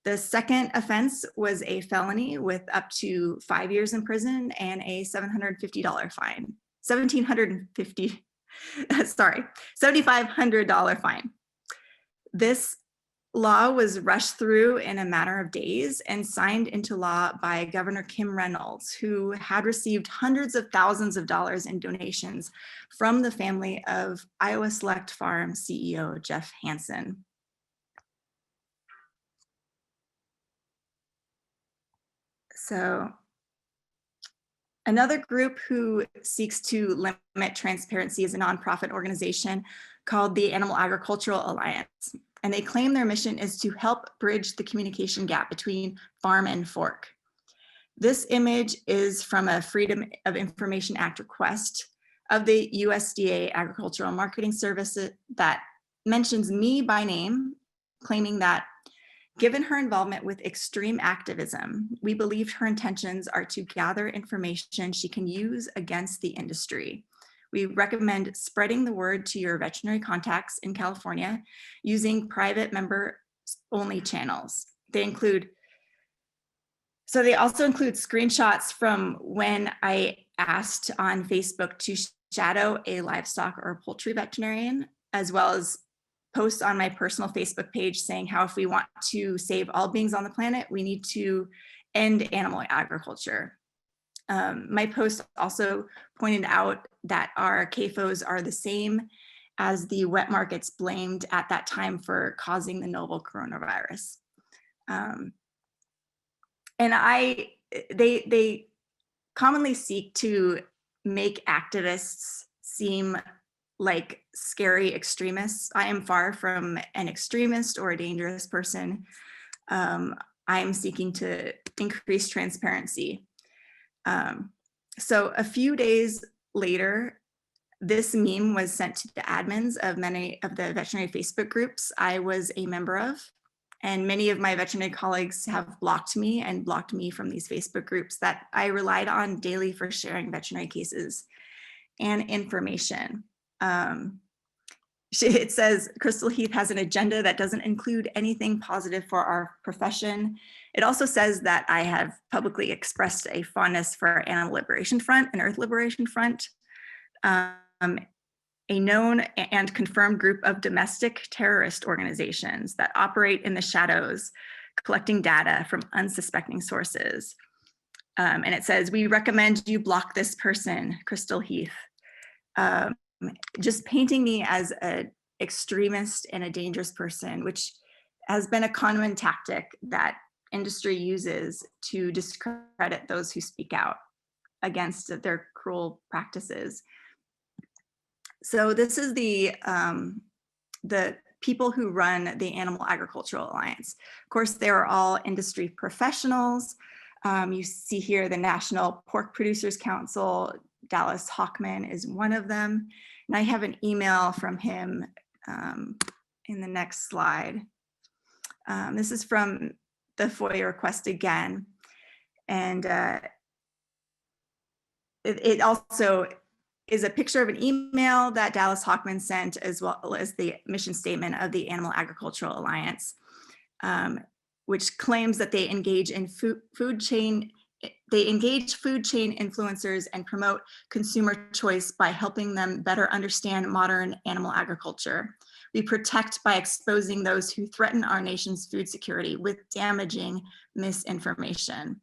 The second offense was a felony with up to 5 years in prison and a $750 fine. $7,500 fine. This law was rushed through in a matter of days and signed into law by Governor Kim Reynolds, who had received hundreds of thousands of dollars in donations from the family of Iowa Select Farm CEO Jeff Hansen. So Another group who seeks to limit transparency is a nonprofit organization called the Animal Agricultural Alliance. And they claim their mission is to help bridge the communication gap between farm and fork. This image is from a Freedom of Information Act request of the USDA Agricultural Marketing Services that mentions me by name, claiming that given her involvement with extreme activism, we believed her intentions are to gather information she can use against the industry. We recommend spreading the word to your veterinary contacts in California using private member-only channels. They also include screenshots from when I asked on Facebook to shadow a livestock or poultry veterinarian, as well as posts on my personal Facebook page saying how if we want to save all beings on the planet, we need to end animal agriculture. My post also pointed out that our CAFOs are the same as the wet markets blamed at that time for causing the novel coronavirus. And they commonly seek to make activists seem like scary extremists. I am far from an extremist or a dangerous person. I am seeking to increase transparency. So a few days later, this meme was sent to the admins of many of the veterinary Facebook groups I was a member of. And many of my veterinary colleagues have blocked me from these Facebook groups that I relied on daily for sharing veterinary cases and information. It says Crystal Heath has an agenda that doesn't include anything positive for our profession. It also says that I have publicly expressed a fondness for Animal Liberation Front and Earth Liberation Front, a known and confirmed group of domestic terrorist organizations that operate in the shadows, collecting data from unsuspecting sources. And it says, we recommend you block this person, Crystal Heath. Just painting me as an extremist and a dangerous person, which has been a common tactic that industry uses to discredit those who speak out against their cruel practices. So this is the people who run the Animal Agricultural Alliance. Of course, they are all industry professionals. You see here the National Pork Producers Council. Dallas Hockman is one of them. And I have an email from him in the next slide. This is from the FOIA request again. And it also is a picture of an email that Dallas Hockman sent, as well as the mission statement of the Animal Agricultural Alliance, which claims that they engage in food chain influencers and promote consumer choice by helping them better understand modern animal agriculture. We protect by exposing those who threaten our nation's food security with damaging misinformation.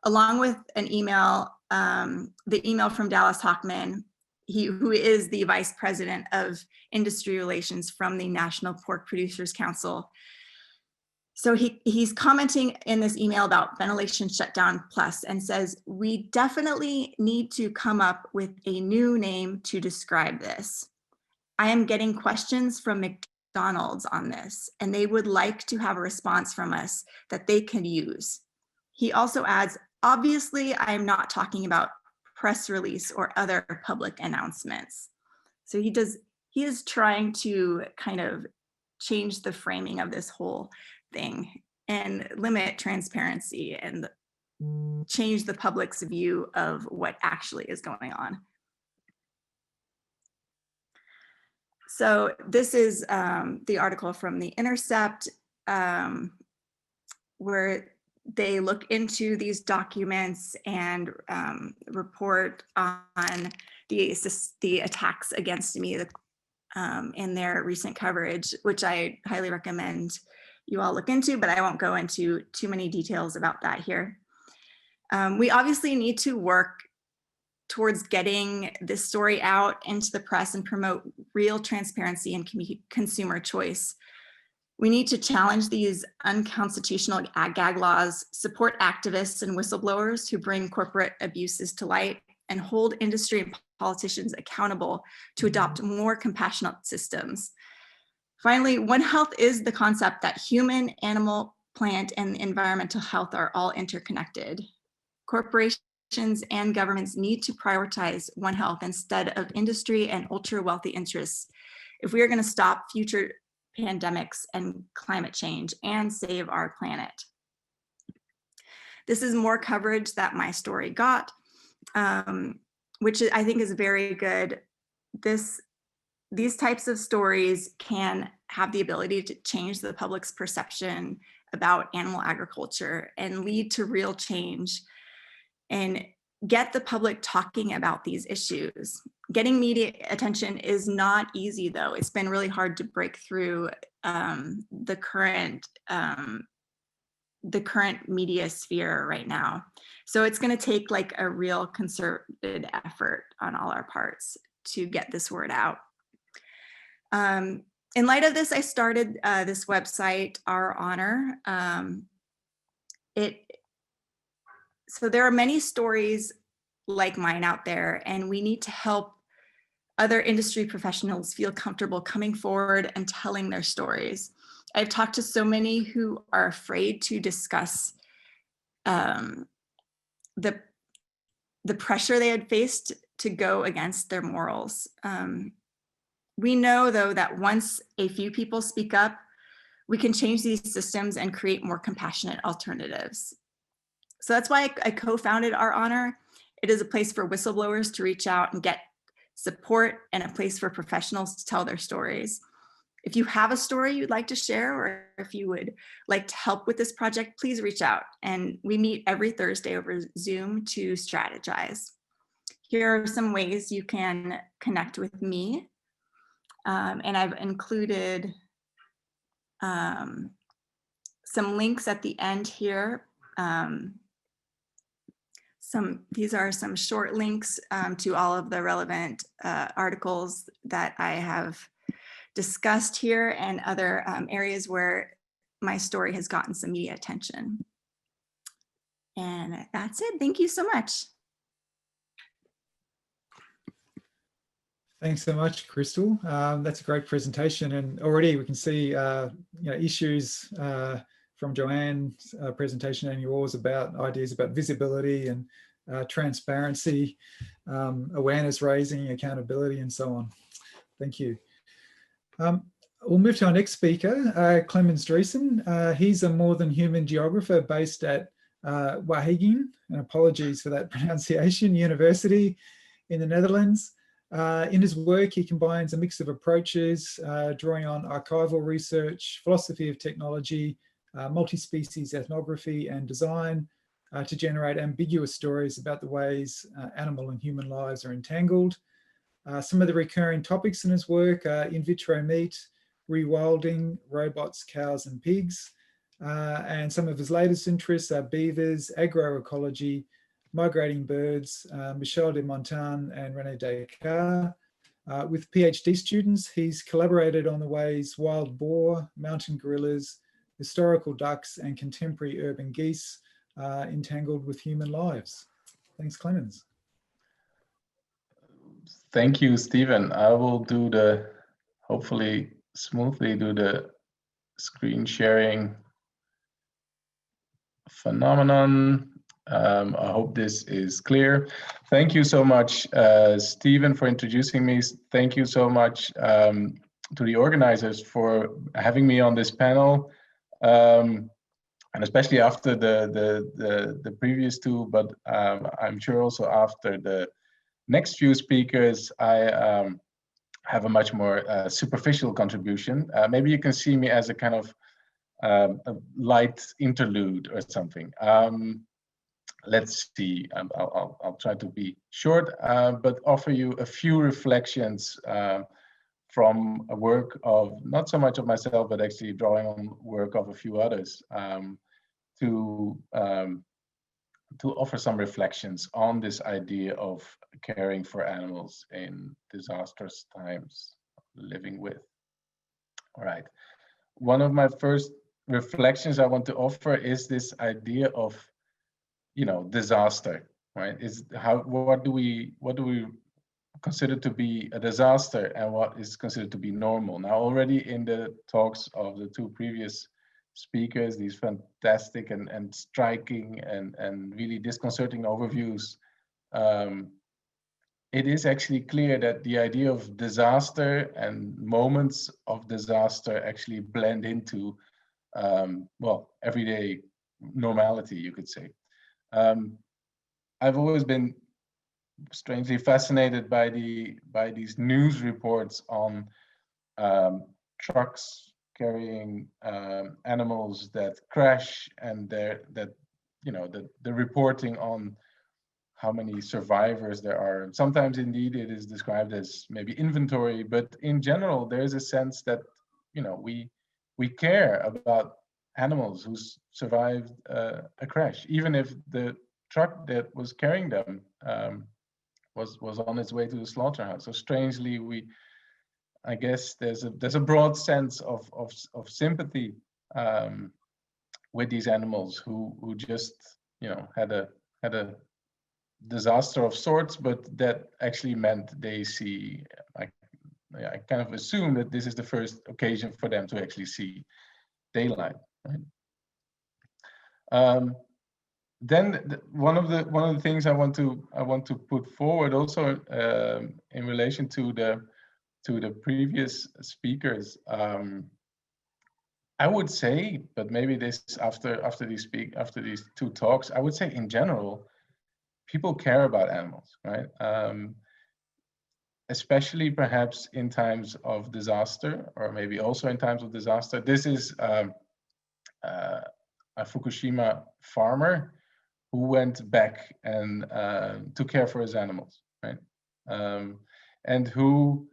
Along with an email, the email from Dallas Hockman, who is the Vice President of Industry Relations from the National Pork Producers Council. So he's commenting in this email about ventilation shutdown plus and says, we definitely need to come up with a new name to describe this. I am getting questions from McDonald's on this, and they would like to have a response from us that they can use. He also adds, obviously, I am not talking about press release or other public announcements. So he is trying to kind of change the framing of this whole thing and limit transparency and change the public's view of what actually is going on. So this is the article from The Intercept, where they look into these documents and report on the attacks against me in their recent coverage, which I highly recommend you all look into, but I won't go into too many details about that here. We obviously need to work towards getting this story out into the press and promote real transparency and consumer choice. We need to challenge these unconstitutional gag laws, support activists and whistleblowers who bring corporate abuses to light, and hold industry and politicians accountable to adopt more compassionate systems. Finally, One Health is the concept that human, animal, plant, and environmental health are all interconnected. Corporations and governments need to prioritize One Health instead of industry and ultra-wealthy interests if we are going to stop future pandemics and climate change and save our planet. This is more coverage that my story got, which I think is very good. These types of stories can have the ability to change the public's perception about animal agriculture and lead to real change and get the public talking about these issues. Getting media attention is not easy, though. It's been really hard to break through the current media sphere right now. So it's going to take like a real concerted effort on all our parts to get this word out. In light of this, I started this website, Our Honor. So there are many stories like mine out there, and we need to help other industry professionals feel comfortable coming forward and telling their stories. I've talked to so many who are afraid to discuss the pressure they had faced to go against their morals. We know, though, that once a few people speak up, we can change these systems and create more compassionate alternatives. So that's why I co-founded Our Honor. It is a place for whistleblowers to reach out and get support, and a place for professionals to tell their stories. If you have a story you'd like to share, or if you would like to help with this project, please reach out. And we meet every Thursday over Zoom to strategize. Here are some ways you can connect with me. And I've included some links at the end here. These are some short links to all of the relevant articles that I have discussed here, and other areas where my story has gotten some media attention. And that's it. Thank you so much. Thanks so much, Crystal. That's a great presentation, and already we can see issues from Joanne's presentation and yours about ideas about visibility and transparency, awareness raising, accountability, and so on. Thank you. We'll move to our next speaker, Clemens Driessen. He's a more than human geographer based at Wageningen, and apologies for that pronunciation, University in the Netherlands. In his work, he combines a mix of approaches, drawing on archival research, philosophy of technology, multi-species ethnography and design, to generate ambiguous stories about the ways animal and human lives are entangled. Some of the recurring topics in his work are in vitro meat, rewilding, robots, cows and pigs. And some of his latest interests are beavers, agroecology, migrating birds, Michel de Montaigne and René Descartes. With PhD students, he's collaborated on the ways wild boar, mountain gorillas, historical ducks and contemporary urban geese entangled with human lives. Thanks, Clemens. Thank you, Stephen. I will hopefully smoothly do the screen sharing phenomenon. I hope this is clear. Thank you so much, Stephen, for introducing me. Thank you so much to the organizers for having me on this panel, and especially after the previous two, but I'm sure also after the next few speakers, I have a much more superficial contribution. Maybe you can see me as a kind of a light interlude or something. Let's see, I'll try to be short, but offer you a few reflections from a work of, not so much of myself, but actually drawing on work of a few others, to offer some reflections on this idea of caring for animals in disastrous times, living with. All right, one of my first reflections I want to offer is this idea of, disaster, right? What do we consider to be a disaster and what is considered to be normal? Now, already in the talks of the two previous speakers, these fantastic and striking and really disconcerting overviews, it is actually clear that the idea of disaster and moments of disaster actually blend into, everyday normality, you could say. I've always been strangely fascinated by these news reports on trucks carrying animals that crash, and the reporting on how many survivors there are. Sometimes indeed it is described as maybe inventory, but in general there is a sense that we care about animals who survived a crash, even if the truck that was carrying them was on its way to the slaughterhouse. So strangely, I guess there's a broad sense of sympathy with these animals who just had a disaster of sorts, but that actually meant they see. I kind of assume that this is the first occasion for them to actually see daylight. Right? Then one of the things I want to put forward also in relation to the previous speakers, I would say, but maybe this after these two talks, I would say in general, people care about animals, right? Especially perhaps in times of disaster, or maybe also in times of disaster. This is a Fukushima farmer who went back and to care for his animals, right? And who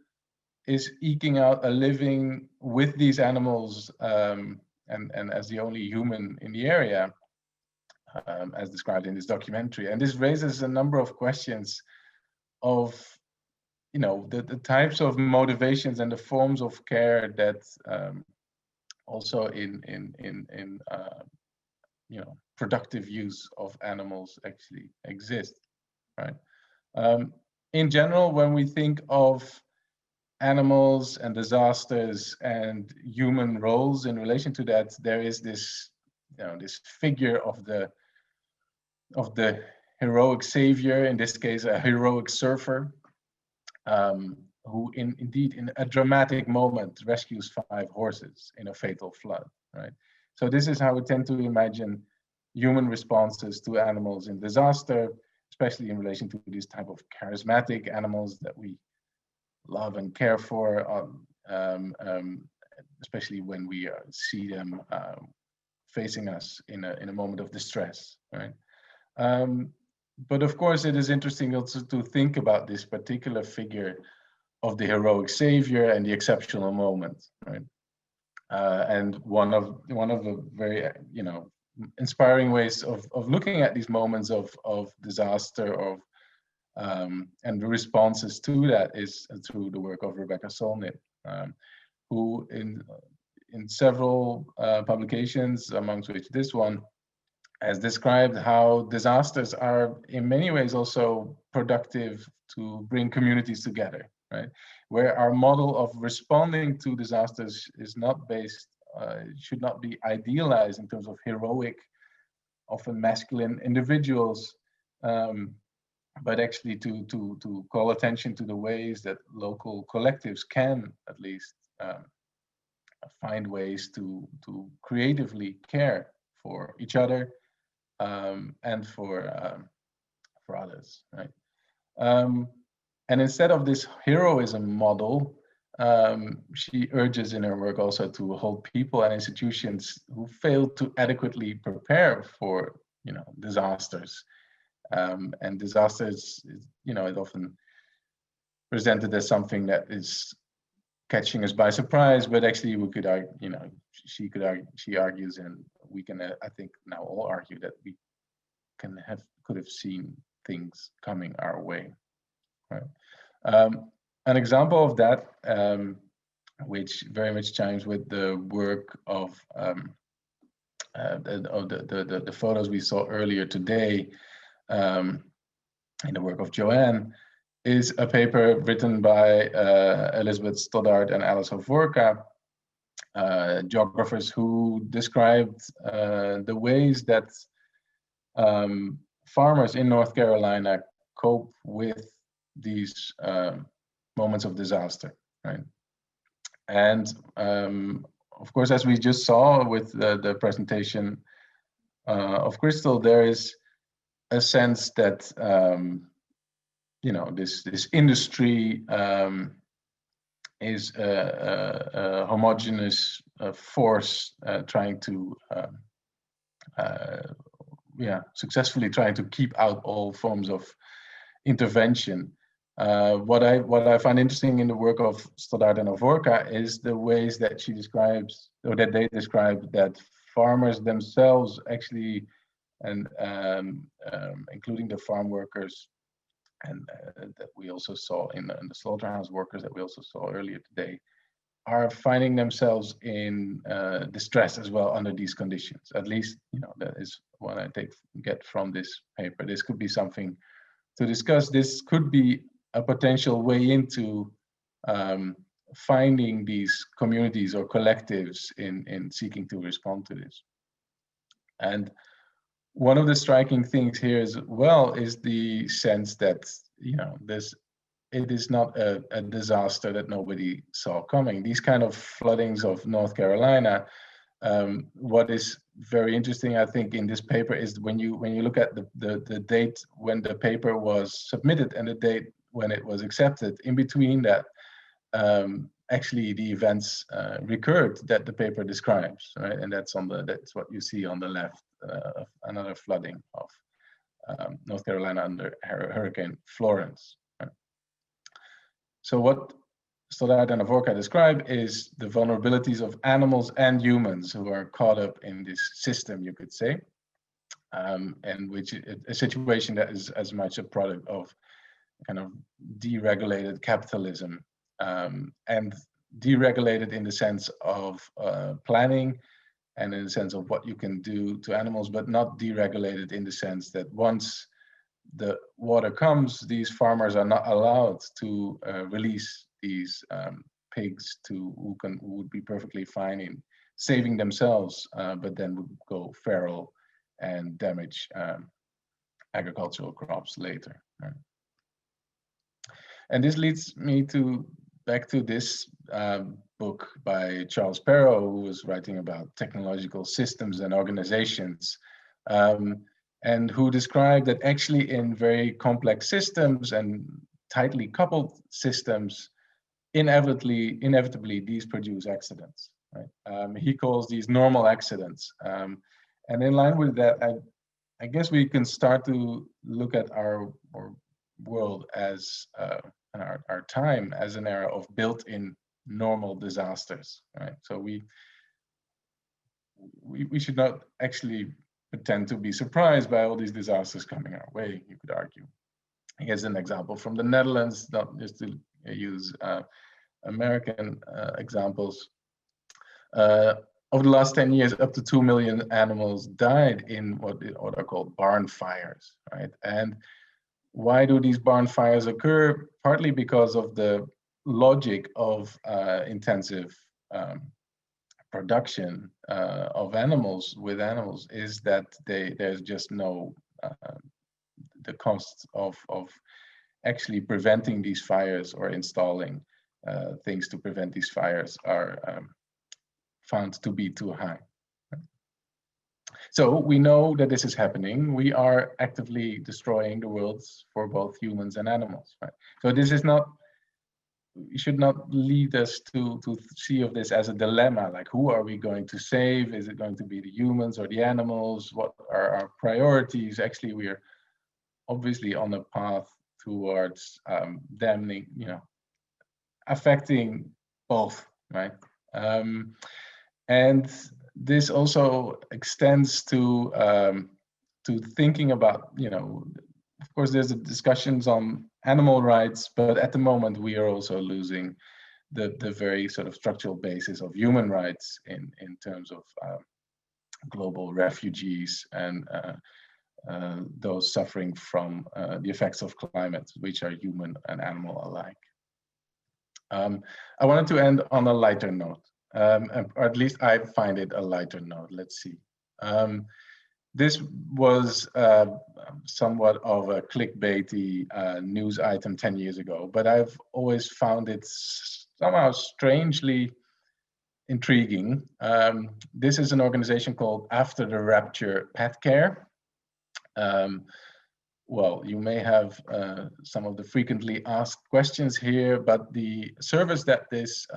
is eking out a living with these animals, and as the only human in the area, as described in this documentary. And this raises a number of questions of, the types of motivations and the forms of care that also in productive use of animals actually exist, right? In general, when we think of animals and disasters and human roles in relation to that, there is this, this figure of the heroic savior, in this case, a heroic surfer, who indeed in a dramatic moment rescues 5 horses in a fatal flood, right? So this is how we tend to imagine human responses to animals in disaster, especially in relation to these type of charismatic animals that we love and care for, especially when we see them facing us in a moment of distress, right? But of course, it is interesting also to think about this particular figure of the heroic savior and the exceptional moment, right? And one of the very inspiring ways of looking at these moments of disaster and the responses to that is through the work of Rebecca Solnit, who in several publications, amongst which this one, has described how disasters are in many ways also productive to bring communities together, right? Where our model of responding to disasters is not based, should not be idealized in terms of heroic, often masculine individuals, but actually to call attention to the ways that local collectives can at least find ways to creatively care for each other, and for others, right? And instead of this heroism model, she urges in her work also to hold people and institutions who fail to adequately prepare for, disasters. And disasters, is often presented as something that is catching us by surprise, but actually we could argue, she argues, and we can, I think now all argue that we could have seen things coming our way, right? An example of that, which very much chimes with the work of the photos we saw earlier today, in the work of Joanne, is a paper written by Elizabeth Stoddard and Alice Hovorka, geographers who described the ways that farmers in North Carolina cope with these moments of disaster, right? And of course, as we just saw with the presentation of Crystal, there is a sense that this industry is a homogeneous force trying to successfully trying to keep out all forms of intervention. What I find interesting in the work of Stoddard and Hovorka is the ways that she describes, or that they describe, that farmers themselves actually, and including the farm workers, and that we also saw in the slaughterhouse workers that we also saw earlier today, are finding themselves in distress as well under these conditions. At least, that is what I get from this paper. This could be something to discuss. This could be a potential way into finding these communities or collectives in seeking to respond to this. And one of the striking things here as well is the sense that it is not a disaster that nobody saw coming. These kind of floodings of North Carolina, what is very interesting, I think, in this paper is when you look at the date when the paper was submitted and the date when it was accepted, in between that, actually the events recurred that the paper describes, right? And that's what you see on the left, of another flooding of North Carolina under Hurricane Florence. Right? So what Stoddard and Hovorka describe is the vulnerabilities of animals and humans who are caught up in this system, you could say, and which a situation that is as much a product of kind of deregulated capitalism, and deregulated in the sense of planning and in the sense of what you can do to animals, but not deregulated in the sense that once the water comes, these farmers are not allowed to release these pigs who would be perfectly fine in saving themselves, but then would go feral and damage agricultural crops later. Right? And this leads me back to this book by Charles Perrow, who was writing about technological systems and organizations, and who described that actually in very complex systems and tightly coupled systems, inevitably these produce accidents. Right? He calls these normal accidents. And in line with that, I guess we can start to look at our world as our time as an era of built-in normal disasters, right? So we should not actually pretend to be surprised by all these disasters coming our way, you could argue. Here's an example from the Netherlands, not just to use American examples. Over the last 10 years, up to 2 million animals died in what are called barn fires, right? And why do these barn fires occur? Partly because of the logic of intensive production of animals with animals is that there's just no, the costs of actually preventing these fires or installing things to prevent these fires are found to be too high. So we know that this is happening. We are actively destroying the world for both humans and animals. Right? So this is not, we should not lead us to see of this as a dilemma, like who are we going to save? Is it going to be the humans or the animals? What are our priorities? Actually, we are obviously on a path towards damning, affecting both, right? And this also extends to thinking about, of course, there's discussions on animal rights, but at the moment we are also losing the very sort of structural basis of human rights in terms of global refugees and those suffering from the effects of climate, which are human and animal alike. I wanted to end on a lighter note, or at least I find it a lighter note. Let's see. This was somewhat of a clickbaity news item 10 years ago, but I've always found it somehow strangely intriguing. This is an organization called After the Rapture Pet Care. Well, you may have some of the frequently asked questions here, but the service that this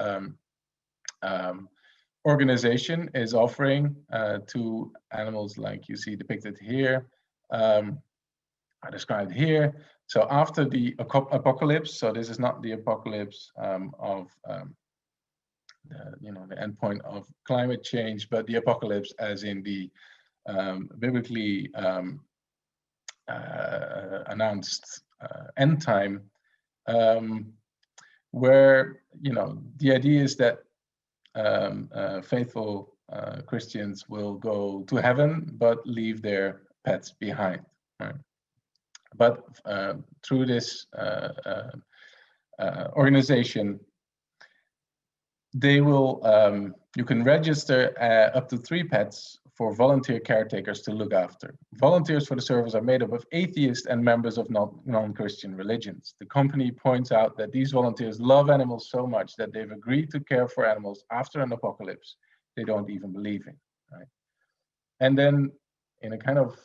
organization is offering to animals like you see depicted here are described here. So after the apocalypse, so this is not the apocalypse of the endpoint of climate change, but the apocalypse as in the biblically announced end time, where the idea is that faithful Christians will go to heaven but leave their pets behind. Right? But through this organization, they will you can register up to 3 pets for volunteer caretakers to look after. Volunteers for the service are made up of atheists and members of non-Christian religions. The company points out that these volunteers love animals so much that they've agreed to care for animals after an apocalypse they don't even believe in. Right? And then, in a kind of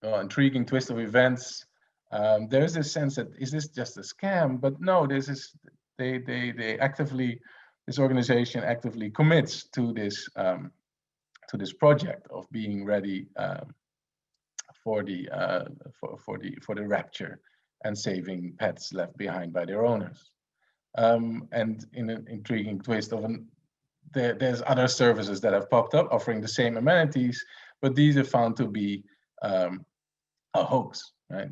intriguing twist of events, there's this sense that is this just a scam? But no, this is they actively, this organization actively commits to this project of being ready for the rapture and saving pets left behind by their owners. And in an intriguing twist of there's other services that have popped up offering the same amenities, but these are found to be a hoax, right?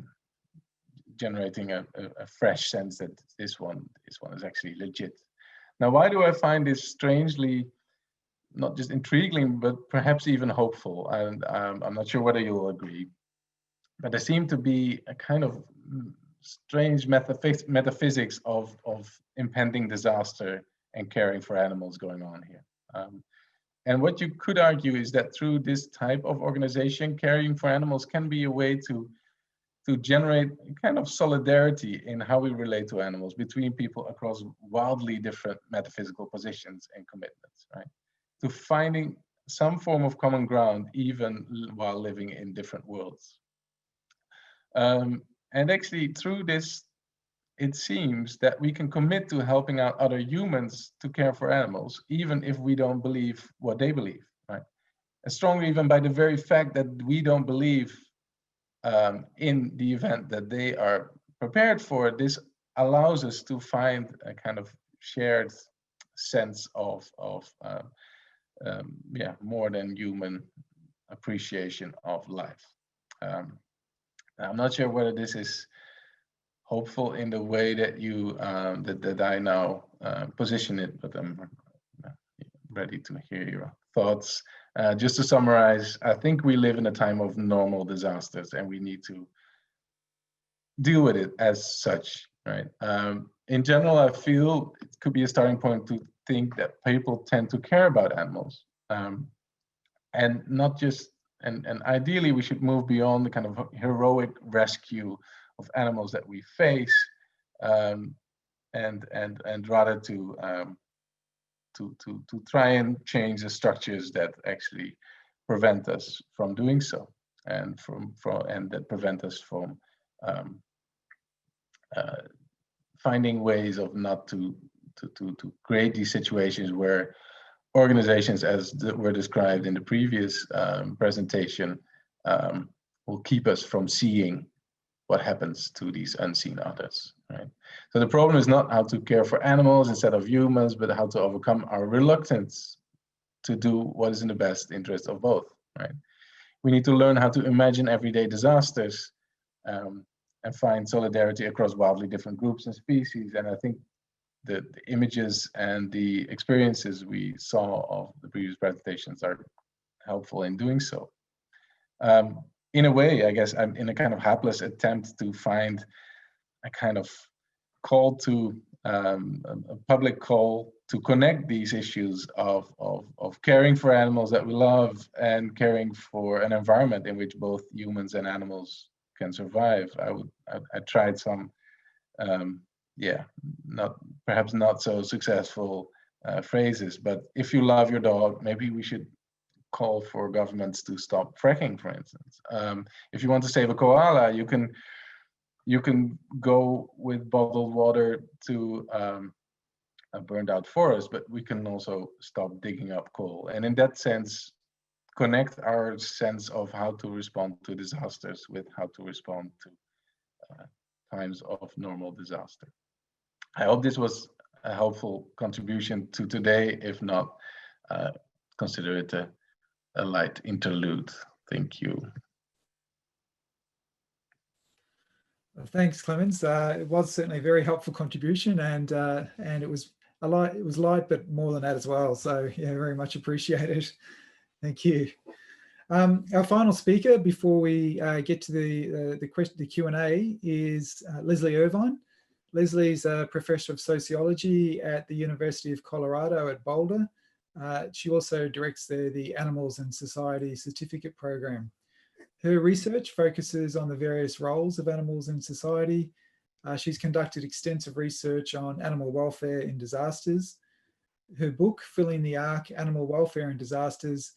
Generating a fresh sense that this one is actually legit. Now, why do I find this strangely not just intriguing, but perhaps even hopeful? And I'm not sure whether you'll agree, but there seem to be a kind of strange metaphysics of impending disaster and caring for animals going on here. And what you could argue is that through this type of organization, caring for animals can be a way to generate kind of solidarity in how we relate to animals between people across wildly different metaphysical positions and commitments, right? To finding some form of common ground even while living in different worlds. And actually through this, it seems that we can commit to helping out other humans to care for animals, even if we don't believe what they believe, right? And strongly even by the very fact that we don't believe in the event that they are prepared for, this allows us to find a kind of shared sense of more than human appreciation of life. I'm not sure whether this is hopeful in the way that you that I now position it, but I'm ready to hear your thoughts. Just to summarize, I think we live in a time of normal disasters and we need to deal with it as such, right? In general, I feel it could be a starting point to think that people tend to care about animals, and not just, and ideally we should move beyond the kind of heroic rescue of animals that we face, and rather to try and change the structures that actually prevent us from doing so, and that prevent us from finding ways of not to create these situations where organizations, as were described in the previous presentation, will keep us from seeing what happens to these unseen others, right? So the problem is not how to care for animals instead of humans, but how to overcome our reluctance to do what is in the best interest of both, right? We need to learn how to imagine everyday disasters and find solidarity across wildly different groups and species. And I think the images and the experiences we saw of the previous presentations are helpful in doing so. In a way, I guess I'm in a kind of hapless attempt to find a kind of call to a public call to connect these issues of caring for animals that we love and caring for an environment in which both humans and animals can survive. I tried some, perhaps not so successful phrases, but if you love your dog, maybe we should call for governments to stop fracking, for instance. If you want to save a koala, you can go with bottled water to a burned out forest, but we can also stop digging up coal. And in that sense, connect our sense of how to respond to disasters with how to respond to times of normal disaster. I hope this was a helpful contribution to today. If not, consider it a light interlude. Thank you. Well, thanks, Clemens. It was certainly a very helpful contribution, and it was it was light, but more than that as well. So yeah, very much appreciated. Thank you. Our final speaker before we get to the Q&A is Leslie Irvine. Leslie's a professor of sociology at the University of Colorado at Boulder. She also directs the Animals and Society Certificate Program. Her research focuses on the various roles of animals in society. She's conducted extensive research on animal welfare in disasters. Her book, Filling the Ark: Animal Welfare in Disasters,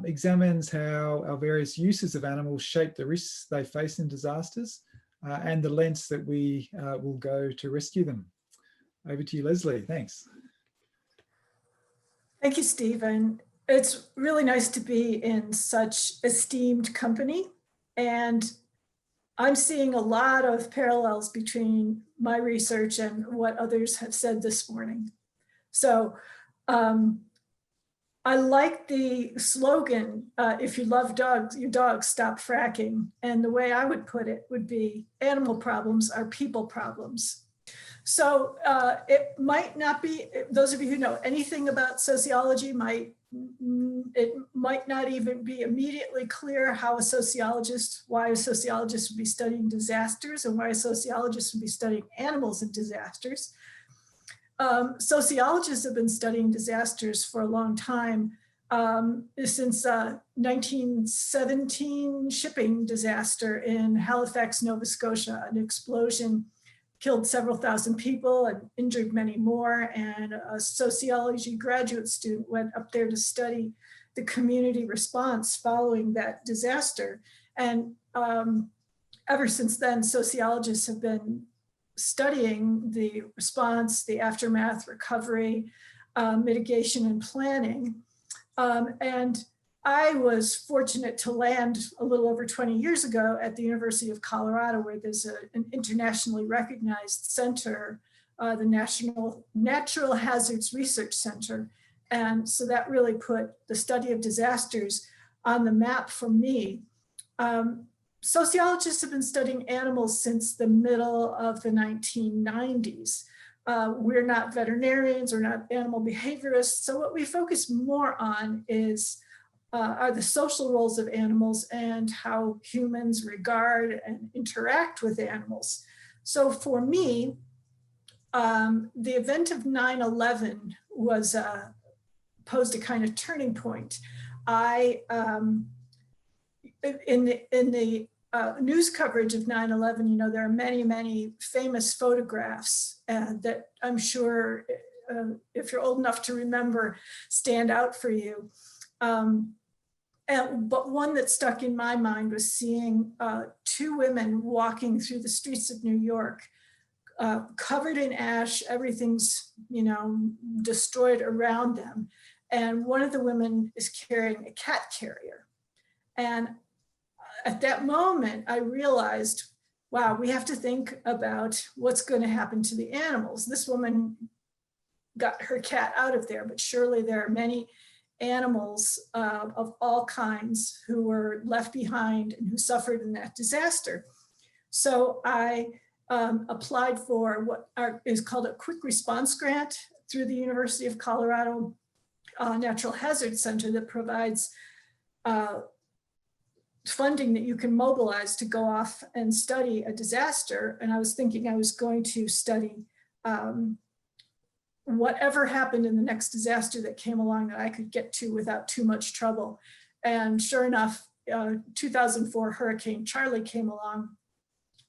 examines how our various uses of animals shape the risks they face in disasters and the lengths that we will go to rescue them. Over to you, Leslie. Thanks. Thank you, Stephen. It's really nice to be in such esteemed company, and I'm seeing a lot of parallels between my research and what others have said this morning. So I like the slogan, if you love dogs, your dogs, stop fracking. And the way I would put it would be, animal problems are people problems. So it might not be, those of you who know anything about sociology it might not even be immediately clear why a sociologist would be studying disasters and why a sociologist would be studying animals in disasters. Sociologists have been studying disasters for a long time, since 1917 shipping disaster in Halifax, Nova Scotia. An explosion killed several thousand people and injured many more, and a sociology graduate student went up there to study the community response following that disaster. And ever since then, sociologists have been studying the response, the aftermath, recovery, mitigation, and planning. And I was fortunate to land a little over 20 years ago at the University of Colorado, where there's an internationally recognized center, the National Natural Hazards Research Center. And so that really put the study of disasters on the map for me. Sociologists have been studying animals since the middle of the 1990s. We're not veterinarians, we're not animal behaviorists. So what we focus more on are the social roles of animals and how humans regard and interact with animals. So for me, the event of 9/11 posed a kind of turning point. In the news coverage of 9/11, you know, there are many, many famous photographs that I'm sure, if you're old enough to remember, stand out for you. But one that stuck in my mind was seeing two women walking through the streets of New York, covered in ash, everything's, you know, destroyed around them. And one of the women is carrying a cat carrier. And at that moment, I realized, wow, we have to think about what's going to happen to the animals. This woman got her cat out of there, but surely there are many animals of all kinds who were left behind and who suffered in that disaster. So I applied for what is called a quick response grant through the University of Colorado Natural Hazard Center that provides funding that you can mobilize to go off and study a disaster. And I was thinking I was going to study whatever happened in the next disaster that came along that I could get to without too much trouble. And sure enough, 2004 Hurricane Charlie came along,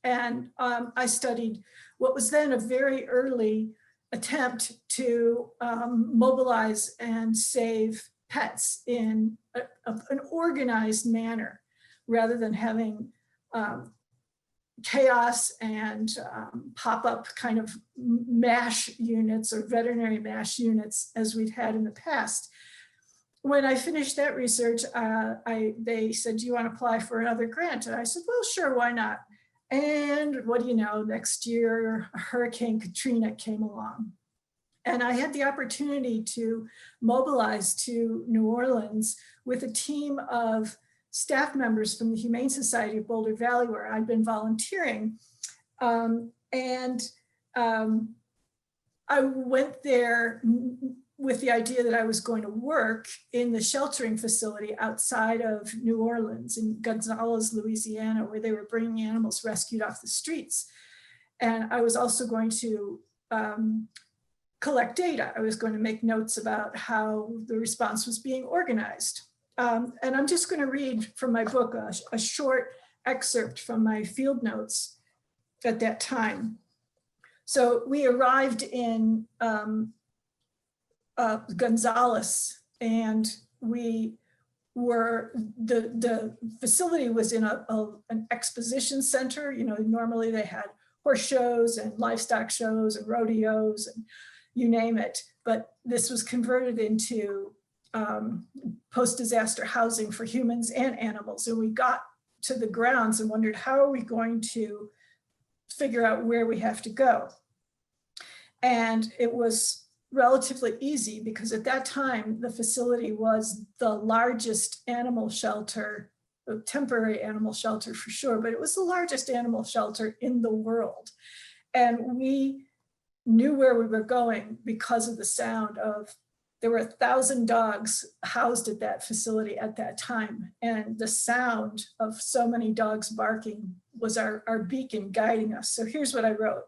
and I studied what was then a very early attempt to mobilize and save pets in an organized manner, rather than having chaos and pop-up kind of MASH units or veterinary MASH units as we'd had in the past. When I finished that research, they said, do you want to apply for another grant? And I said, well, sure, why not? And what do you know, next year, Hurricane Katrina came along. And I had the opportunity to mobilize to New Orleans with a team of staff members from the Humane Society of Boulder Valley, where I'd been volunteering. I went there with the idea that I was going to work in the sheltering facility outside of New Orleans in Gonzales, Louisiana, where they were bringing animals rescued off the streets. And I was also going to collect data. I was going to make notes about how the response was being organized. And I'm just going to read from my book a short excerpt from my field notes at that time. So we arrived in Gonzales, and we were, the facility was in an exposition center. You know, normally they had horse shows and livestock shows and rodeos and you name it, but this was converted into post-disaster housing for humans and animals. And we got to the grounds and wondered, how are we going to figure out where we have to go? And it was relatively easy because at that time, the facility was the largest animal shelter, a temporary animal shelter for sure, but it was the largest animal shelter in the world. And we knew where we were going because of the sound of, there were 1,000 dogs housed at that facility at that time. And the sound of so many dogs barking was our beacon guiding us. So here's what I wrote.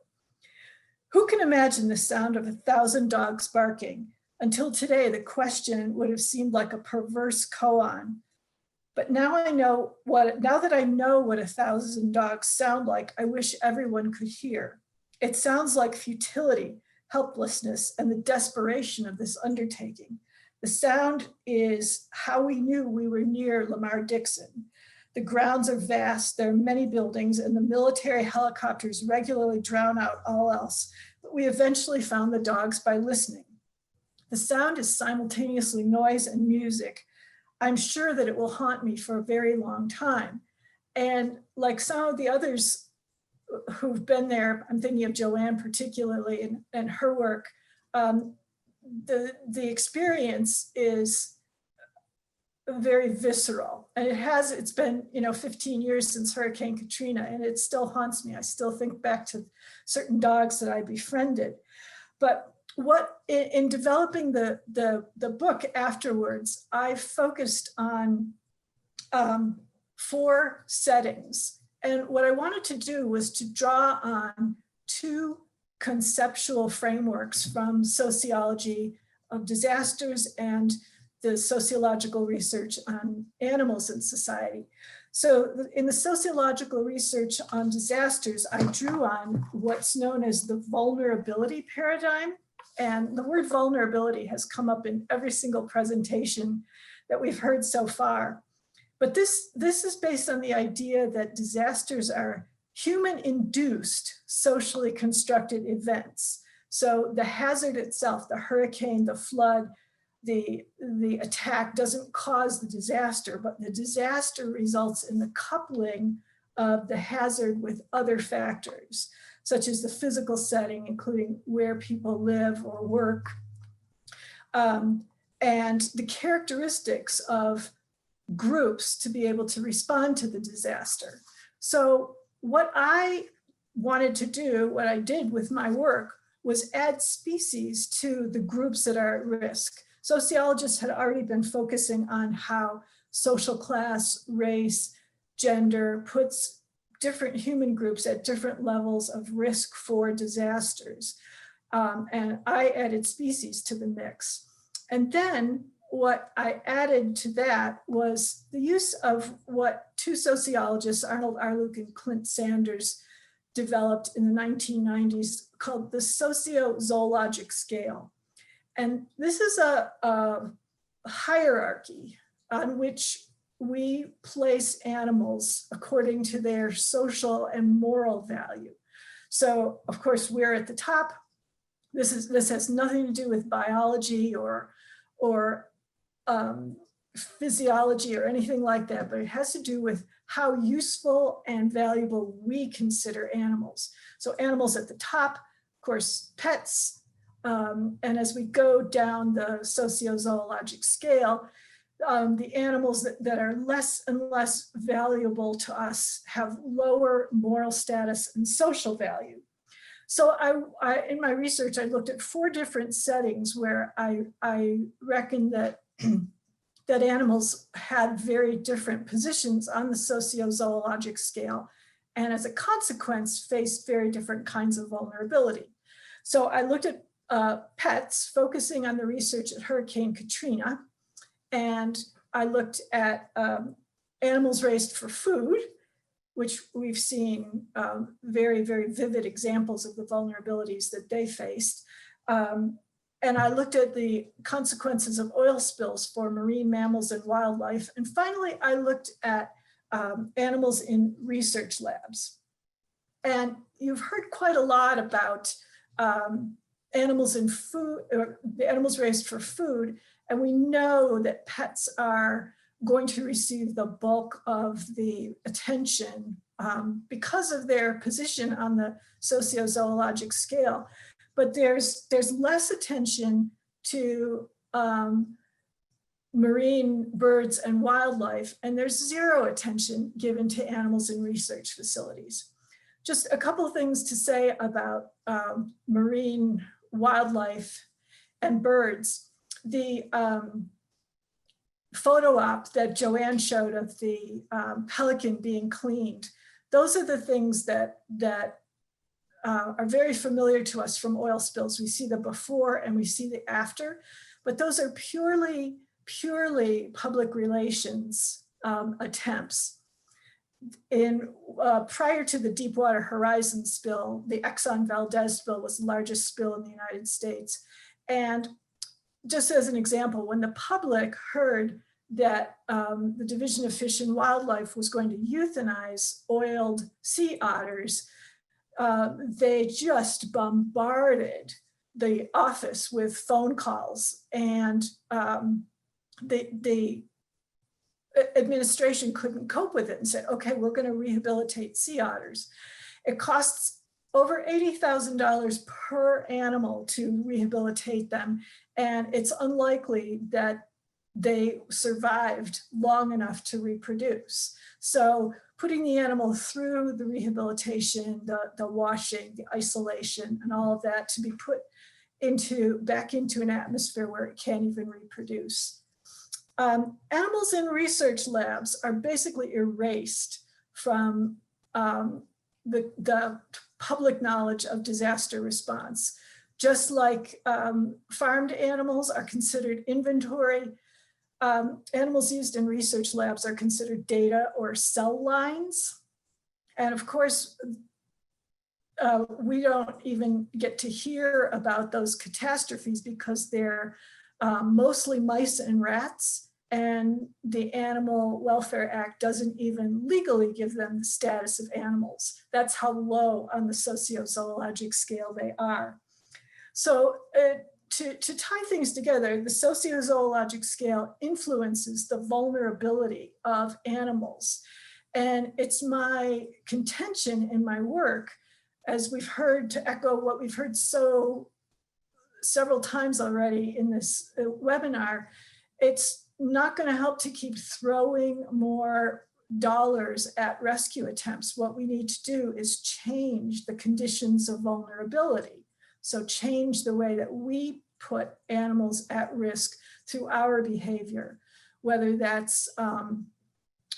Who can imagine the sound of 1,000 dogs barking? Until today, the question would have seemed like a perverse koan. But now that I know what 1,000 dogs sound like, I wish everyone could hear. It sounds like futility, helplessness, and the desperation of this undertaking. The sound is how we knew we were near Lamar-Dixon. The grounds are vast, there are many buildings, and the military helicopters regularly drown out all else. But we eventually found the dogs by listening. The sound is simultaneously noise and music. I'm sure that it will haunt me for a very long time. And like some of the others who've been there, I'm thinking of Joanne particularly and her work, the experience is very visceral. And it's been 15 years since Hurricane Katrina, and it still haunts me. I still think back to certain dogs that I befriended. But in developing the book afterwards, I focused on 4 settings. And what I wanted to do was to draw on 2 conceptual frameworks from sociology of disasters and the sociological research on animals in society. So in the sociological research on disasters, I drew on what's known as the vulnerability paradigm. And the word vulnerability has come up in every single presentation that we've heard so far. But this is based on the idea that disasters are human-induced, socially constructed events. So the hazard itself, the hurricane, the flood, the attack doesn't cause the disaster, but the disaster results in the coupling of the hazard with other factors, such as the physical setting, including where people live or work, and the characteristics of groups to be able to respond to the disaster. So what I wanted to do, what I did with my work, was add species to the groups that are at risk. Sociologists had already been focusing on how social class, race, gender puts different human groups at different levels of risk for disasters. And I added species to the mix. And then what I added to that was the use of what two sociologists, Arnold Arluke and Clint Sanders, developed in the 1990s called the sociozoologic scale. And this is a hierarchy on which we place animals according to their social and moral value. So of course we're at the top. This has nothing to do with biology or physiology or anything like that, but it has to do with how useful and valuable we consider animals. So animals at the top, of course, pets, and as we go down the sociozoologic scale, the animals that are less and less valuable to us have lower moral status and social value. So I in my research, I looked at 4 different settings where I reckon that that animals had very different positions on the sociozoologic scale, and as a consequence, faced very different kinds of vulnerability. So I looked at pets, focusing on the research at Hurricane Katrina, and I looked at animals raised for food, which we've seen very, very vivid examples of the vulnerabilities that they faced. And I looked at the consequences of oil spills for marine mammals and wildlife. And finally, I looked at animals in research labs. And you've heard quite a lot about animals in food, or the animals raised for food. And we know that pets are going to receive the bulk of the attention because of their position on the sociozoologic scale. But there's less attention to marine birds and wildlife, and there's zero attention given to animals in research facilities. Just a couple of things to say about marine wildlife and birds. The photo op that Joanne showed of the pelican being cleaned, those are the things that are very familiar to us from oil spills. We see the before and we see the after, but those are purely public relations attempts. Prior to the Deepwater Horizon spill, the Exxon Valdez spill was the largest spill in the United States. And just as an example, when the public heard that the Division of Fish and Wildlife was going to euthanize oiled sea otters, they just bombarded the office with phone calls, and the administration couldn't cope with it and said, okay, we're going to rehabilitate sea otters. It costs over $80,000 per animal to rehabilitate them, and it's unlikely that they survived long enough to reproduce. So putting the animal through the rehabilitation, the washing, the isolation, and all of that to be put back into an atmosphere where it can't even reproduce. Animals in research labs are basically erased from the public knowledge of disaster response. Just like farmed animals are considered inventory, animals used in research labs are considered data or cell lines. And of course, we don't even get to hear about those catastrophes because they're mostly mice and rats, and the Animal Welfare Act doesn't even legally give them the status of animals. That's how low on the sociozoologic scale they are. So to tie things together, the sociozoologic scale influences the vulnerability of animals. And it's my contention in my work, as we've heard, to echo what we've heard several times already in this webinar, it's not going to help to keep throwing more dollars at rescue attempts. What we need to do is change the conditions of vulnerability. So change the way that we put animals at risk through our behavior, whether that's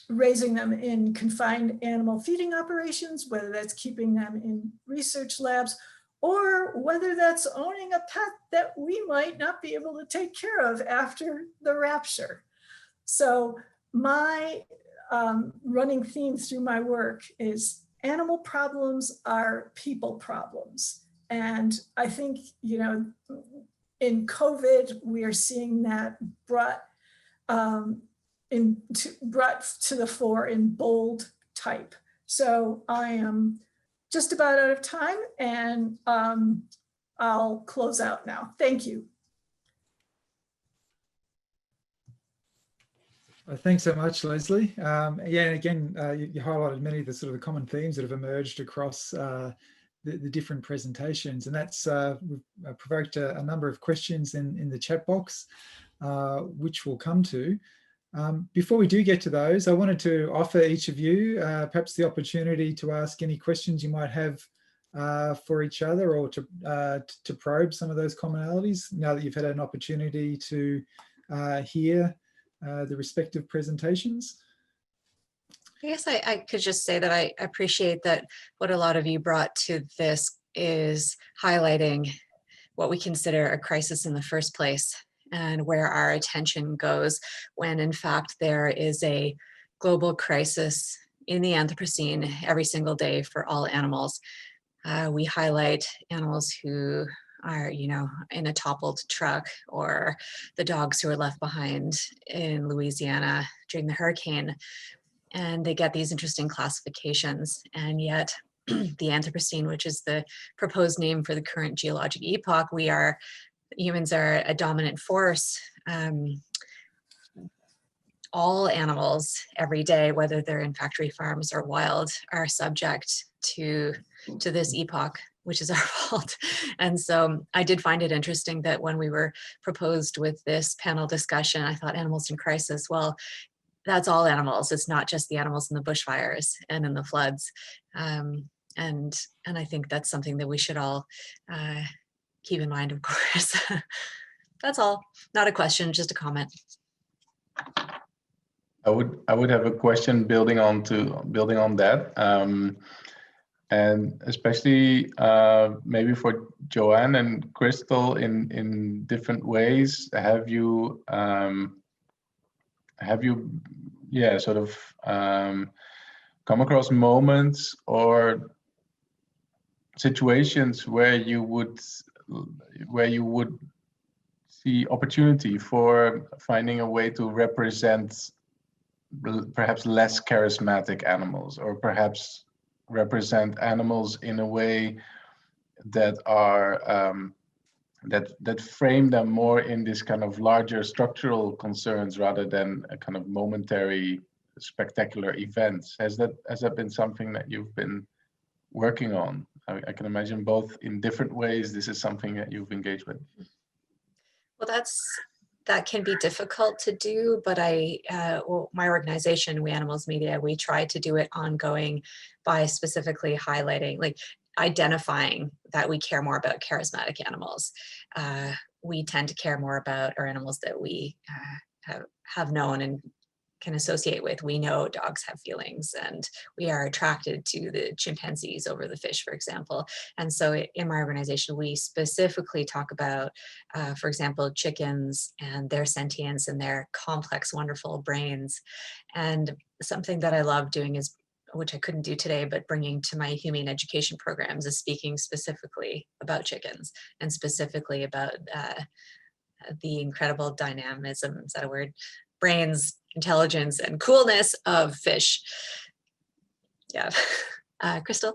raising them in confined animal feeding operations, whether that's keeping them in research labs, or whether that's owning a pet that we might not be able to take care of after the rapture. So my running theme through my work is animal problems are people problems. And I think, you know, in COVID, we are seeing that brought to the fore in bold type. So I am just about out of time, and I'll close out now. Thank you. Thanks so much, Leslie. Yeah, and again, you highlighted many of the sort of the common themes that have emerged across the different presentations, and that's we've provoked a number of questions in the chat box, which we'll come to. Before we do get to those, I wanted to offer each of you perhaps the opportunity to ask any questions you might have for each other, or to probe some of those commonalities now that you've had an opportunity to hear the respective presentations. I guess I could just say that I appreciate that what a lot of you brought to this is highlighting what we consider a crisis in the first place, and where our attention goes when in fact there is a global crisis in the Anthropocene every single day for all animals. We highlight animals who are, you know, in a toppled truck, or the dogs who are left behind in Louisiana during the hurricane. And they get these interesting classifications. And yet the Anthropocene, which is the proposed name for the current geologic epoch, humans are a dominant force. All animals every day, whether they're in factory farms or wild, are subject to this epoch, which is our fault. And so I did find it interesting that when we were proposed with this panel discussion, I thought animals in crisis, well, that's all animals. It's not just the animals in the bushfires and in the floods. And I think that's something that we should all keep in mind, of course. That's all. Not a question, just a comment. I would have a question building on that, and especially maybe for Joanne and Crystal in different ways. Have you sort of come across moments or situations where you would see opportunity for finding a way to represent perhaps less charismatic animals, or perhaps represent animals in a way that are that frame them more in this kind of larger structural concerns rather than a kind of momentary spectacular events? Has that been something that you've been working on? I can imagine both in different ways this is something that you've engaged with. Well, that can be difficult to do, but my organization, We Animals Media, we try to do it ongoing by specifically highlighting, like identifying that we care more about charismatic animals. We tend to care more about our animals that we have known and can associate with. We know dogs have feelings, and we are attracted to the chimpanzees over the fish, for example. And so in my organization, we specifically talk about, for example, chickens and their sentience and their complex, wonderful brains. And something that I love doing is, which I couldn't do today, but bringing to my humane education programs, is speaking specifically about chickens, and specifically about the incredible dynamism, is that a word? Brains, intelligence, and coolness of fish. Yeah. Crystal?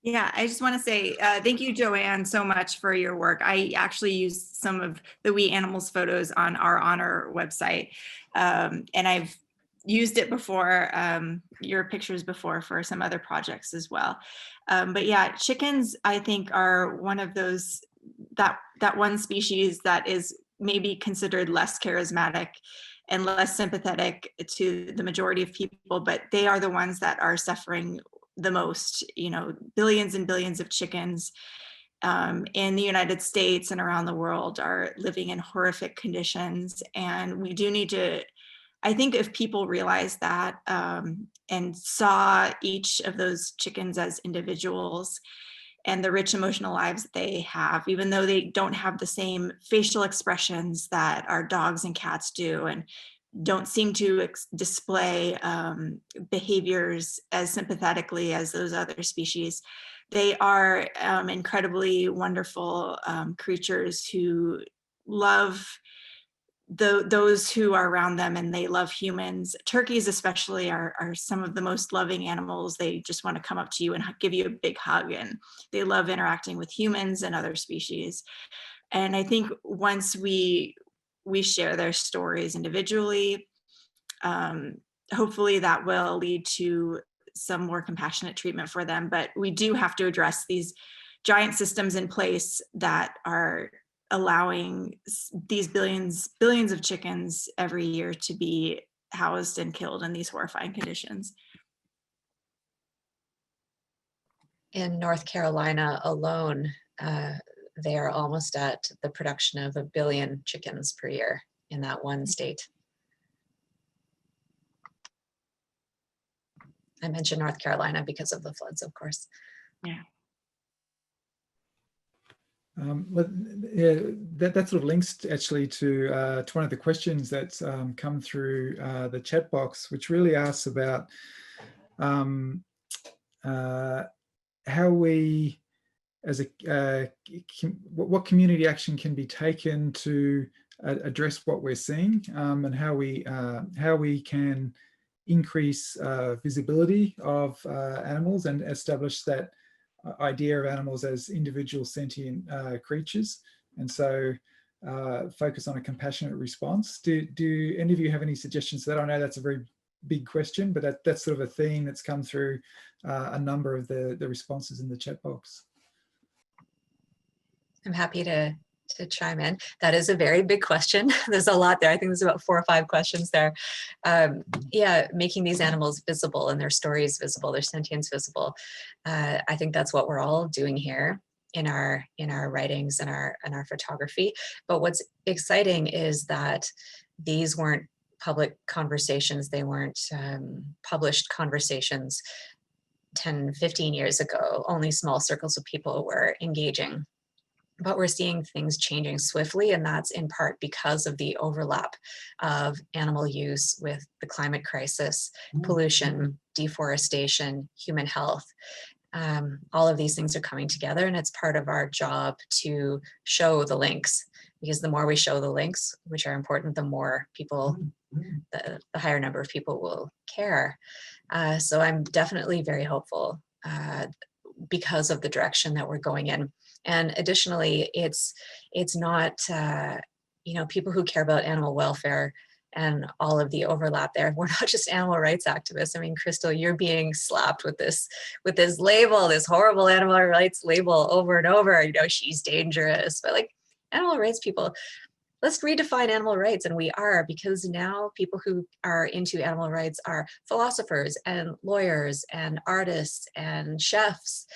Yeah, I just want to say thank you, Joanne, so much for your work. I actually used some of the We Animals photos on our Honor website, and I've used it before, your pictures before, for some other projects as well. But yeah, chickens, I think, are one of those, that one species that is maybe considered less charismatic. and less sympathetic to the majority of people, but they are the ones that are suffering the most. You know, billions and billions of chickens in the United States and around the world are living in horrific conditions. And we do need to, I think if people realize that and saw each of those chickens as individuals and the rich emotional lives that they have, even though they don't have the same facial expressions that our dogs and cats do, and don't seem to display behaviors as sympathetically as those other species, they are incredibly wonderful creatures who love those who are around them, and they love humans. Turkeys especially are some of the most loving animals. They just want to come up to you and give you a big hug, and they love interacting with humans and other species. And I think once we share their stories individually, hopefully that will lead to some more compassionate treatment for them. But we do have to address these giant systems in place that are allowing these billions of chickens every year to be housed and killed in these horrifying conditions. In North Carolina alone, they are almost at the production of 1 billion chickens per year in that one state. I mentioned North Carolina because of the floods, of course. Yeah. But yeah, that sort of links actually to one of the questions that's come through the chat box, which really asks about how we, as a what community action can be taken to address what we're seeing, and how we can increase visibility of animals and establish that idea of animals as individual sentient creatures, and so focus on a compassionate response. Do any of you have any suggestions to that? I know that's a very big question, but that's sort of a theme that's come through a number of the responses in the chat box. I'm happy to chime in. That is a very big question. There's a lot there. I think there's about 4 or 5 questions there. Yeah, making these animals visible and their stories visible, their sentience visible. I think that's what we're all doing here in our writings and our photography. But what's exciting is that these weren't public conversations. They weren't published conversations 10, 15 years ago. Only small circles of people were engaging. But we're seeing things changing swiftly, and that's in part because of the overlap of animal use with the climate crisis, pollution, deforestation, human health. All of these things are coming together, and it's part of our job to show the links, because the more we show the links, which are important, the more people, the higher number of people will care. So I'm definitely very hopeful because of the direction that we're going in. And additionally, it's not, people who care about animal welfare and all of the overlap there. We're not just animal rights activists. I mean, Crystal, you're being slapped with this label, this horrible animal rights label over and over. She's dangerous. But like animal rights people, let's redefine animal rights. And we are, because now people who are into animal rights are philosophers and lawyers and artists and chefs.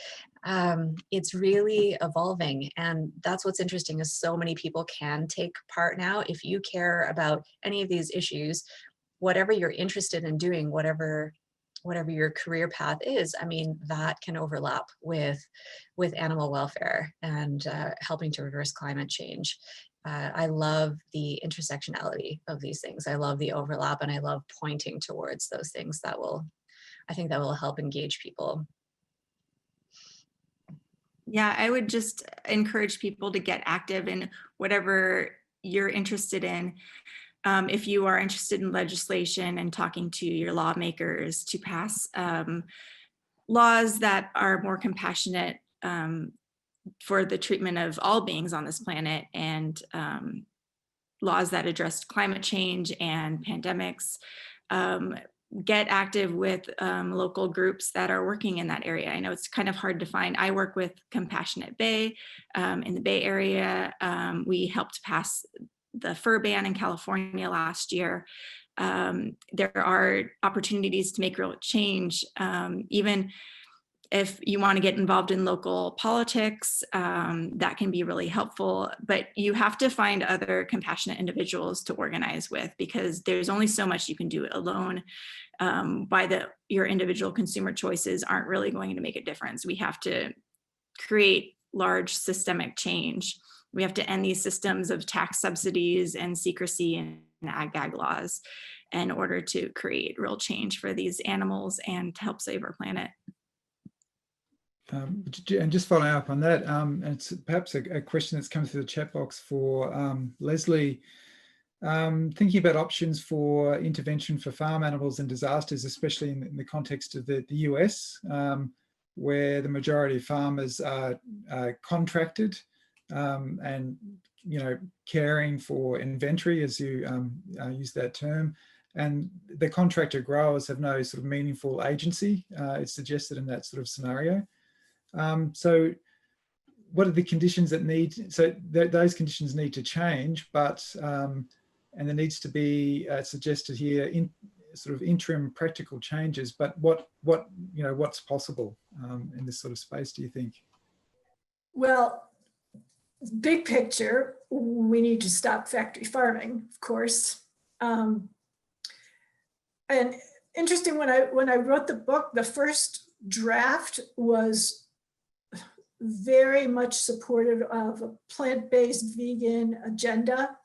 It's really evolving, and that's what's interesting, is so many people can take part now. If you care about any of these issues, whatever you're interested in doing, whatever your career path is, I mean, that can overlap with animal welfare and helping to reverse climate change. I love the intersectionality of these things. I love the overlap, and I love pointing towards those things I think that will help engage people. Yeah, I would just encourage people to get active in whatever you're interested in. If you are interested in legislation and talking to your lawmakers to pass laws that are more compassionate for the treatment of all beings on this planet, and laws that address climate change and pandemics, get active with local groups that are working in that area. I know it's kind of hard to find. I work with Compassionate Bay in the Bay Area. We helped pass the fur ban in California last year, there are opportunities to make real change. Even if you want to get involved in local politics, that can be really helpful, but you have to find other compassionate individuals to organize with, because there's only so much you can do alone. Your individual consumer choices aren't really going to make a difference. We have to create large systemic change. We have to end these systems of tax subsidies and secrecy and ag laws in order to create real change for these animals and to help save our planet. And just following up on that, and it's perhaps a question that's come through the chat box for Leslie, thinking about options for intervention for farm animals and disasters, especially in the context of the US, where the majority of farmers are contracted and, you know, caring for inventory, as you use that term, and the contractor growers have no sort of meaningful agency. It's suggested in that sort of scenario. So what are the conditions that need, so those conditions need to change, but, and there needs to be suggested here in sort of interim practical changes, but what's possible in this sort of space, do you think? Well, big picture, we need to stop factory farming, of course. And interesting, when I wrote the book, the first draft was very much supportive of a plant-based vegan agenda.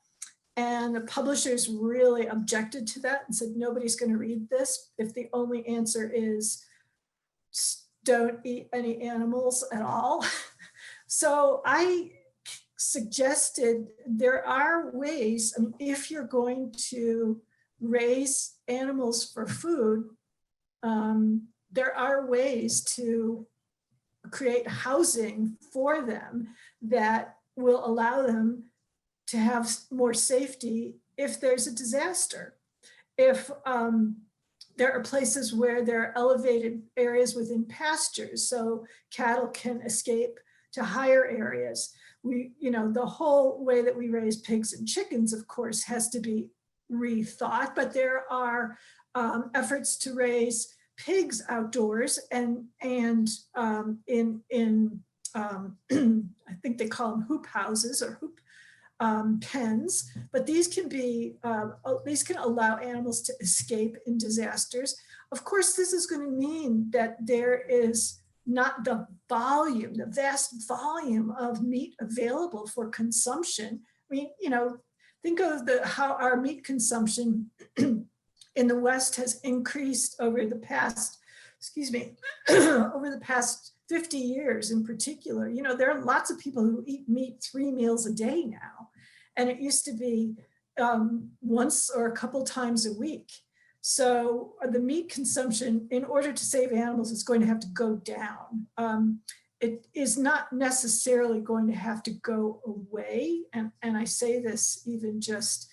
And the publishers really objected to that and said, nobody's going to read this if the only answer is don't eat any animals at all. So I suggested there are ways, I mean, if you're going to raise animals for food, there are ways to create housing for them that will allow them to have more safety if there's a disaster. If there are places where there are elevated areas within pastures, so cattle can escape to higher areas. The whole way that we raise pigs and chickens, of course, has to be rethought, but there are efforts to raise pigs outdoors and in I think they call them hoop houses or hoop pens, but these can allow animals to escape in disasters. Of course, this is going to mean that there is not the vast volume of meat available for consumption. I mean, think of how our meat consumption in the West has increased over the past, over the past 50 years in particular. There are lots of people who eat meat 3 meals a day now, and it used to be once or a couple times a week. So the meat consumption, in order to save animals, is going to have to go down. It is not necessarily going to have to go away. And I say this even just,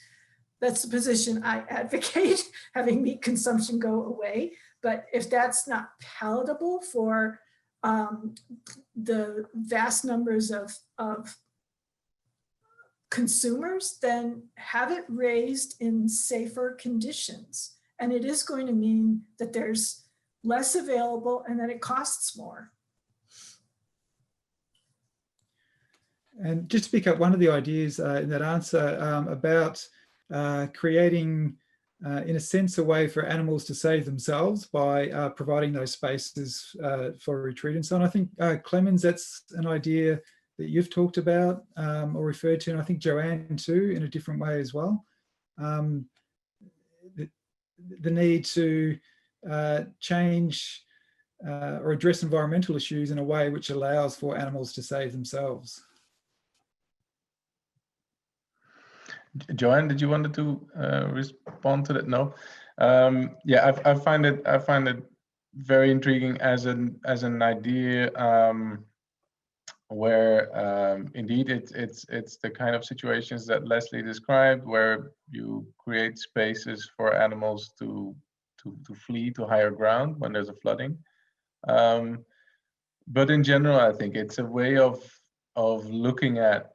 that's the position I advocate, having meat consumption go away. But if that's not palatable for the vast numbers of consumers, then have it raised in safer conditions. And it is going to mean that there's less available and that it costs more. And just to pick up one of the ideas in that answer about creating, in a sense, a way for animals to save themselves by providing those spaces for retreat and so on. I think, Clemens, that's an idea that you've talked about or referred to, and I think Joanne too, in a different way as well. The need to change or address environmental issues in a way which allows for animals to save themselves. Joanne, did you want to respond to that? No. Yeah, I find it very intriguing as an idea where indeed it's the kind of situations that Leslie described, where you create spaces for animals to flee to higher ground when there's a flooding. But in general, I think it's a way of looking at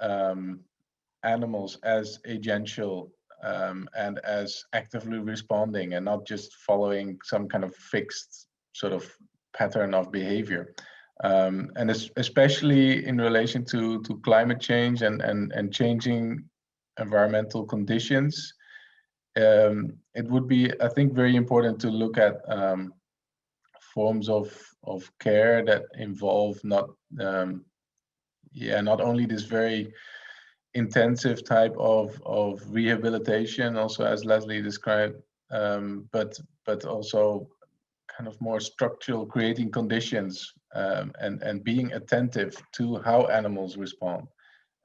animals as agential and as actively responding, and not just following some kind of fixed sort of pattern of behavior. And especially in relation to climate change and changing environmental conditions, it would be, I think, very important to look at forms of care that involve not only this very intensive type of rehabilitation, also as Leslie described, but also kind of more structural, creating conditions and being attentive to how animals respond,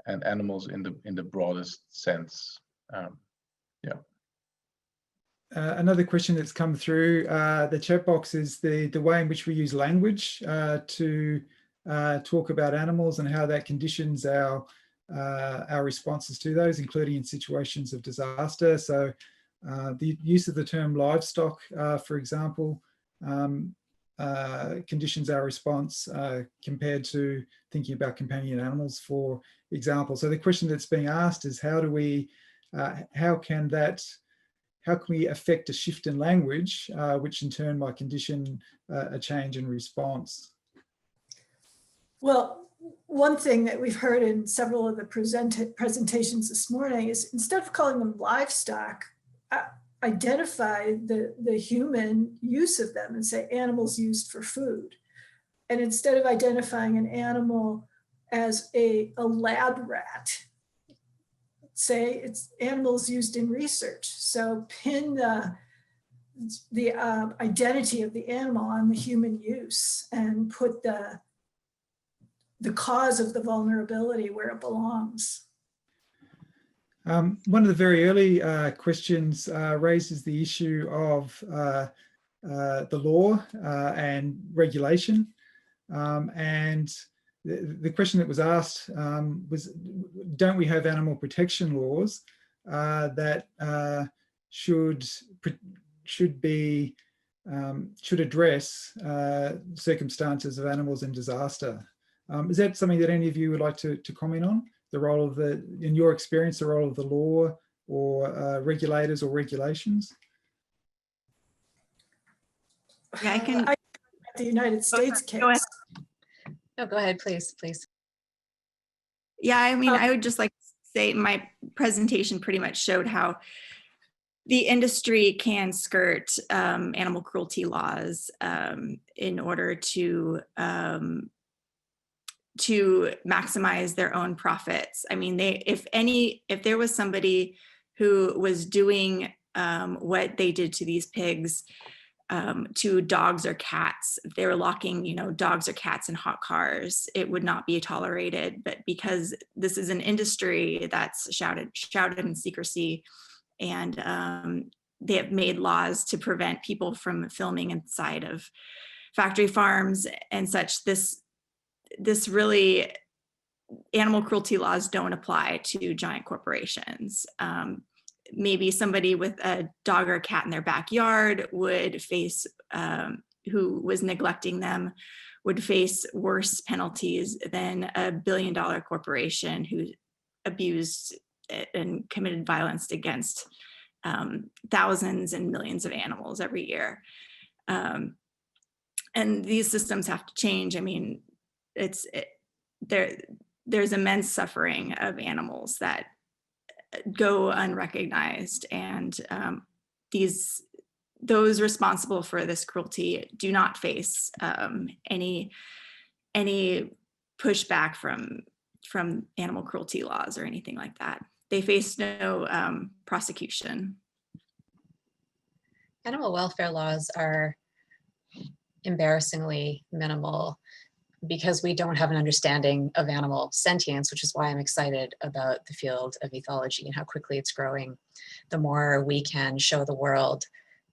and animals in the broadest sense. Another question that's come through the chat box is the way in which we use language to talk about animals and how that conditions our responses to those, including in situations of disaster. So the use of the term livestock, for example, conditions our response compared to thinking about companion animals, for example. So the question that's being asked is how can we affect a shift in language, which in turn might condition a change in response? Well, one thing that we've heard in several of the presentations this morning is, instead of calling them livestock, identify the human use of them and say animals used for food. And instead of identifying an animal as a lab rat, say it's animals used in research. So pin the identity of the animal on the human use and put the cause of the vulnerability where it belongs. One of the very early questions raises the issue of the law and regulation. And the question that was asked was, don't we have animal protection laws that should address circumstances of animals in disaster? Is that something that any of you would like to comment on? The role of in your experience, the role of the law or regulators or regulations? Yeah, I can. The United States case. Go ahead. No, go ahead, please. Yeah, I mean, I would just like to say my presentation pretty much showed how the industry can skirt animal cruelty laws in order to maximize their own profits. I mean, if there was somebody who was doing what they did to these pigs to dogs or cats, if they were locking, dogs or cats in hot cars, it would not be tolerated. But because this is an industry that's shrouded in secrecy, and they have made laws to prevent people from filming inside of factory farms and such, this really, animal cruelty laws don't apply to giant corporations. Maybe somebody with a dog or a cat in their backyard would face, who was neglecting them, would face worse penalties than a billion-dollar corporation who abused and committed violence against thousands and millions of animals every year. And these systems have to change. I mean, there's immense suffering of animals that go unrecognized, and those responsible for this cruelty do not face any pushback from animal cruelty laws or anything like that. They face no prosecution. Animal welfare laws are embarrassingly minimal because we don't have an understanding of animal sentience, which is why I'm excited about the field of ethology and how quickly it's growing. The more we can show the world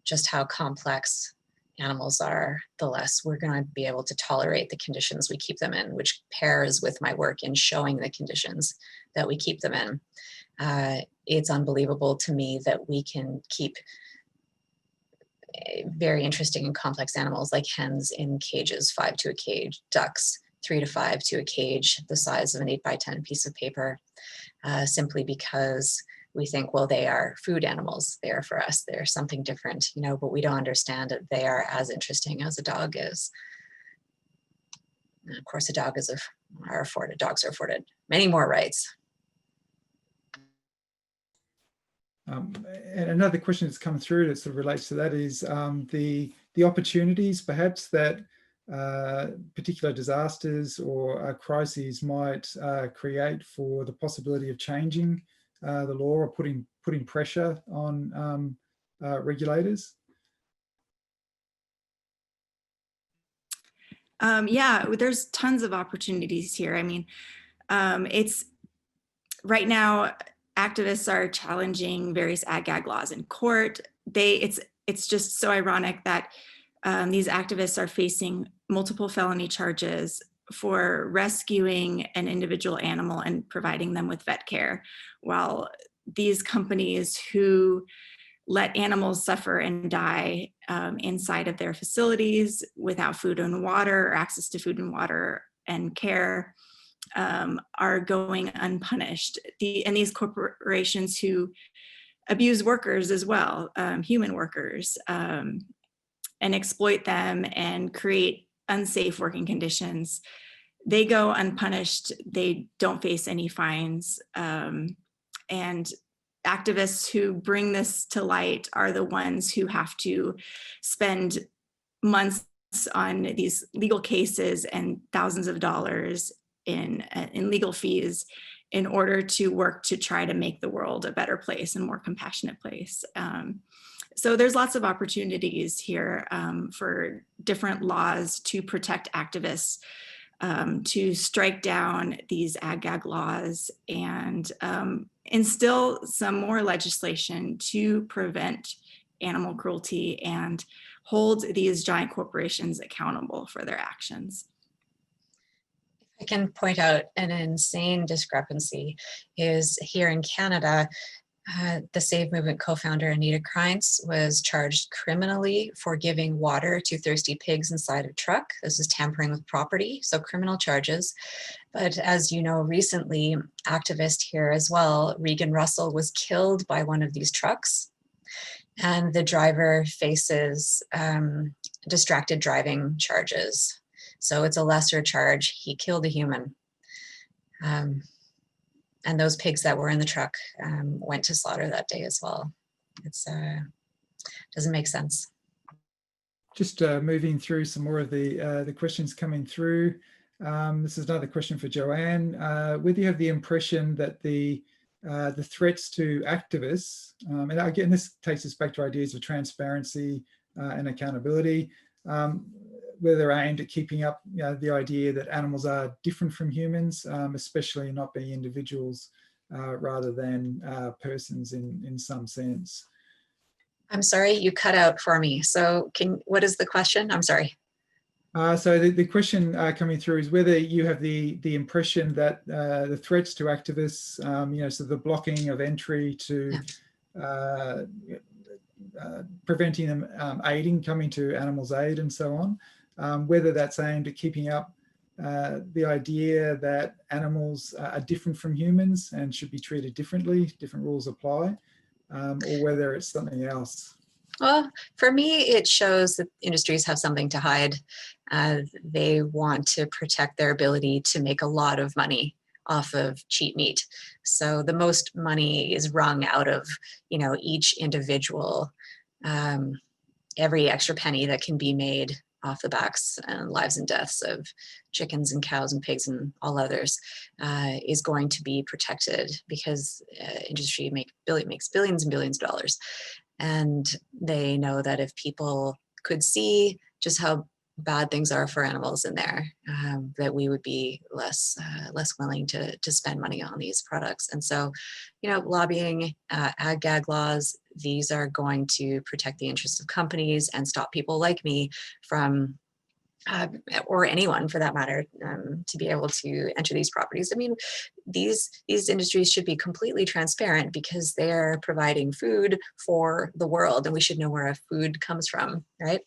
just how complex animals are, the less we're going to be able to tolerate the conditions we keep them in, which pairs with my work in showing the conditions that we keep them in. It's unbelievable to me that we can keep very interesting and complex animals like hens in cages 5 to a cage, ducks 3 to 5 to a cage the size of an 8 by 10 piece of paper, simply because we think, well, they are food animals. They are for us. They're something different, you know, but we don't understand that they are as interesting as a dog is. And of course, dogs are afforded many more rights. And another question that's come through that sort of relates to that is the opportunities perhaps that particular disasters or crises might create for the possibility of changing the law or putting pressure on regulators. Yeah, there's tons of opportunities here. I mean, it's right now, activists are challenging various ag-gag laws in court. It's just so ironic that these activists are facing multiple felony charges for rescuing an individual animal and providing them with vet care, while these companies who let animals suffer and die inside of their facilities without food and water, or access to food and water and care, are going unpunished. And these corporations who abuse workers as well, human workers, and exploit them and create unsafe working conditions, they go unpunished. They don't face any fines. And activists who bring this to light are the ones who have to spend months on these legal cases and thousands of dollars in legal fees in order to work to try to make the world a better place and more compassionate place. So there's lots of opportunities here for different laws to protect activists, to strike down these ag-gag laws, and instill some more legislation to prevent animal cruelty and hold these giant corporations accountable for their actions. I can point out an insane discrepancy is here in Canada. The Save Movement co-founder Anita Kreinz was charged criminally for giving water to thirsty pigs inside a truck. This is tampering with property, so criminal charges. But as you know, recently, activist here as well, Regan Russell, was killed by one of these trucks. And the driver faces distracted driving charges. So it's a lesser charge. He killed a human. And those pigs that were in the truck went to slaughter that day as well. It's doesn't make sense. Just moving through some more of the questions coming through. This is another question for Joanne. Whether you have the impression that the threats to activists, and again, this takes us back to ideas of transparency and accountability, whether they're aimed at keeping up the idea that animals are different from humans, especially not being individuals rather than persons in some sense. I'm sorry, you cut out for me. So what is the question? I'm sorry. So the question coming through is whether you have the impression that the threats to activists, so the blocking of entry to preventing them aiding, coming to animals' aid and so on, whether that's aimed at keeping up the idea that animals are different from humans and should be treated differently, different rules apply, or whether it's something else. Well, for me, it shows that industries have something to hide. They want to protect their ability to make a lot of money off of cheap meat. So the most money is wrung out of, each individual, every extra penny that can be made off the backs and lives and deaths of chickens and cows and pigs and all others is going to be protected, because industry makes billions and billions of dollars. And they know that if people could see just how bad things are for animals in there, that we would be less willing to spend money on these products. And so, lobbying, ag-gag laws, these are going to protect the interests of companies and stop people like me from, or anyone for that matter, to be able to enter these properties. I mean, these industries should be completely transparent because they're providing food for the world, and we should know where our food comes from, right?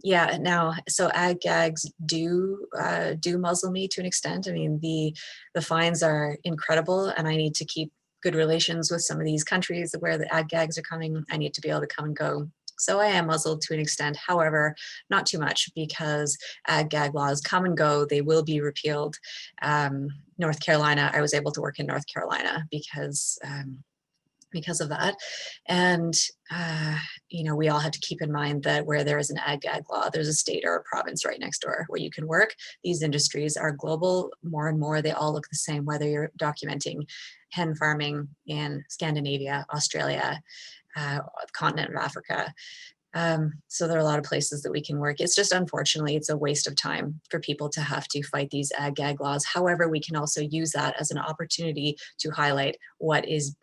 Yeah, now, so ag gags do muzzle me to an extent. I mean, the fines are incredible, and I need to keep good relations with some of these countries where the ag gags are coming. I need to be able to come and go. So I am muzzled to an extent, however, not too much, because ag gag laws come and go. They will be repealed. North Carolina, I was able to work in North Carolina because of that. And, you know, we all have to keep in mind that where there is an ag gag law, there's a state or a province right next door where you can work. These industries are global more and more. They all look the same, whether you're documenting hen farming in Scandinavia, Australia, the continent of Africa. So there are a lot of places that we can work. It's just, unfortunately, it's a waste of time for people to have to fight these ag gag laws. However, we can also use that as an opportunity to highlight what is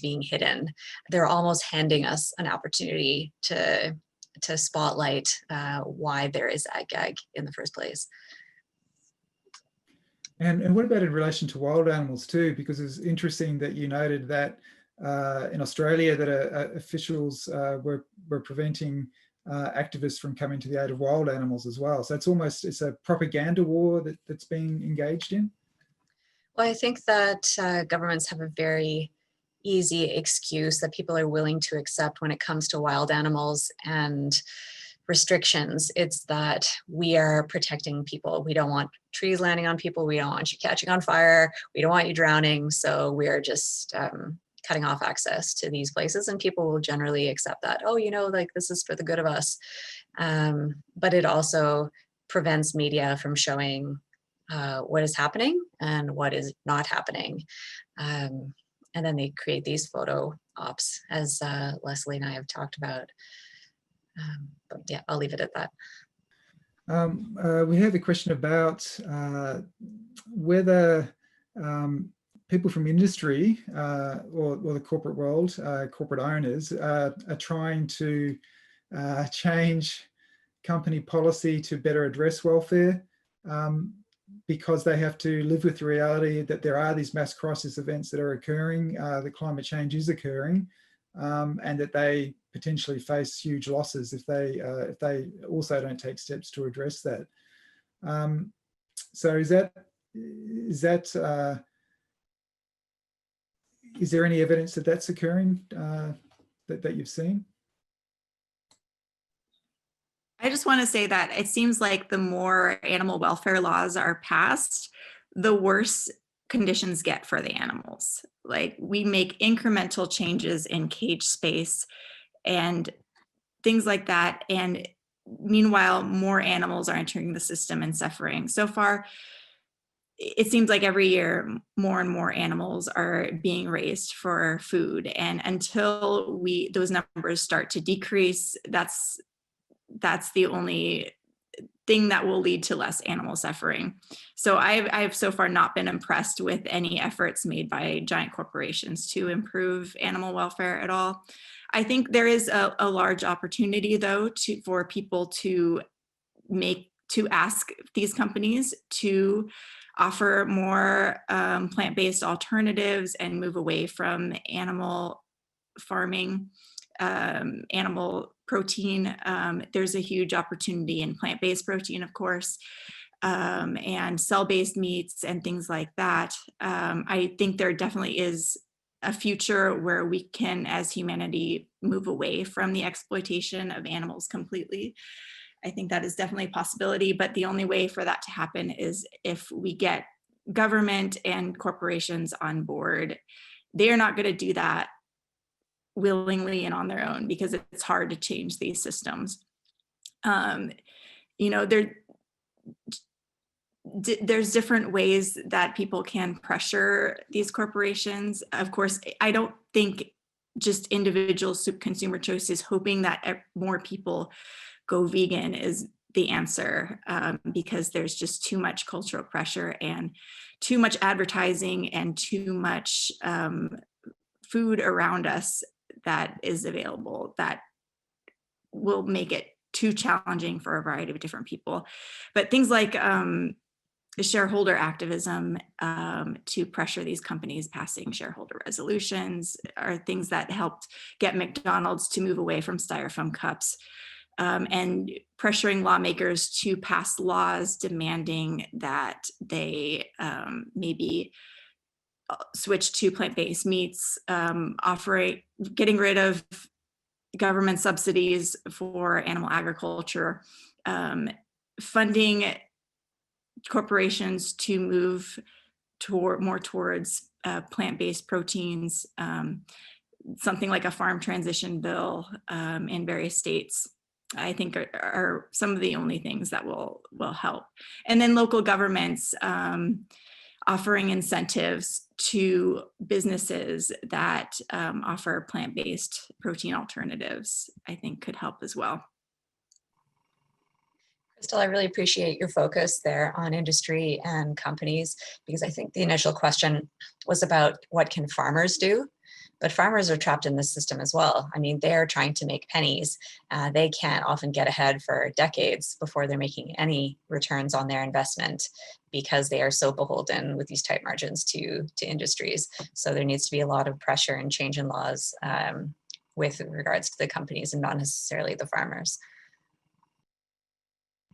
being hidden. They're almost handing us an opportunity to spotlight why there is ag gag in the first place. And what about in relation to wild animals too? Because it's interesting that you noted that in Australia that officials were preventing activists from coming to the aid of wild animals as well. So it's a propaganda war that's being engaged in. Well, I think that governments have a very easy excuse that people are willing to accept when it comes to wild animals and restrictions. It's that we are protecting people. We don't want trees landing on people. We don't want you catching on fire. We don't want you drowning. So we are just cutting off access to these places, and people will generally accept that. Oh, you know, like this is for the good of us. But it also prevents media from showing what is happening and what is not happening. And then they create these photo ops, as Leslie and I have talked about. But yeah, I'll leave it at that. We have a question about whether people from industry or the corporate world, corporate owners, are trying to change company policy to better address welfare, because they have to live with the reality that there are these mass crisis events that are occurring, that climate change is occurring, and that they potentially face huge losses if they also don't take steps to address that. So is there any evidence that that's occurring that you've seen? I just want to say that it seems like the more animal welfare laws are passed, the worse conditions get for the animals. Like, we make incremental changes in cage space and things like that. And meanwhile, more animals are entering the system and suffering. So far, it seems like every year more and more animals are being raised for food. And until those numbers start to decrease, that's the only thing that will lead to less animal suffering. So I've so far not been impressed with any efforts made by giant corporations to improve animal welfare at all. I think there is a large opportunity, though, for people to ask these companies to offer more plant-based alternatives and move away from animal farming, animal protein. There's a huge opportunity in plant-based protein, of course, and cell-based meats and things like that. I think there definitely is a future where we can, as humanity, move away from the exploitation of animals completely. I think that is definitely a possibility, but the only way for that to happen is if we get government and corporations on board. They are not going to do that willingly and on their own, because it's hard to change these systems. You know, there's different ways that people can pressure these corporations. Of course, I don't think just individual consumer choices hoping that more people go vegan is the answer, because there's just too much cultural pressure and too much advertising and too much food around us that is available that will make it too challenging for a variety of different people. But things like shareholder activism to pressure these companies passing shareholder resolutions are things that helped get McDonald's to move away from styrofoam cups. and pressuring lawmakers to pass laws demanding that they maybe switch to plant-based meats, getting rid of government subsidies for animal agriculture, funding corporations to move more towards plant-based proteins, something like a farm transition bill in various states, I think are some of the only things that will help. And then local governments offering incentives to businesses that offer plant-based protein alternatives, I think could help as well. Crystal, I really appreciate your focus there on industry and companies, because I think the initial question was about what can farmers do, but farmers are trapped in this system as well. I mean, they're trying to make pennies. They can't often get ahead for decades before they're making any returns on their investment because they are so beholden with these tight margins to industries. So there needs to be a lot of pressure and change in laws with regards to the companies and not necessarily the farmers.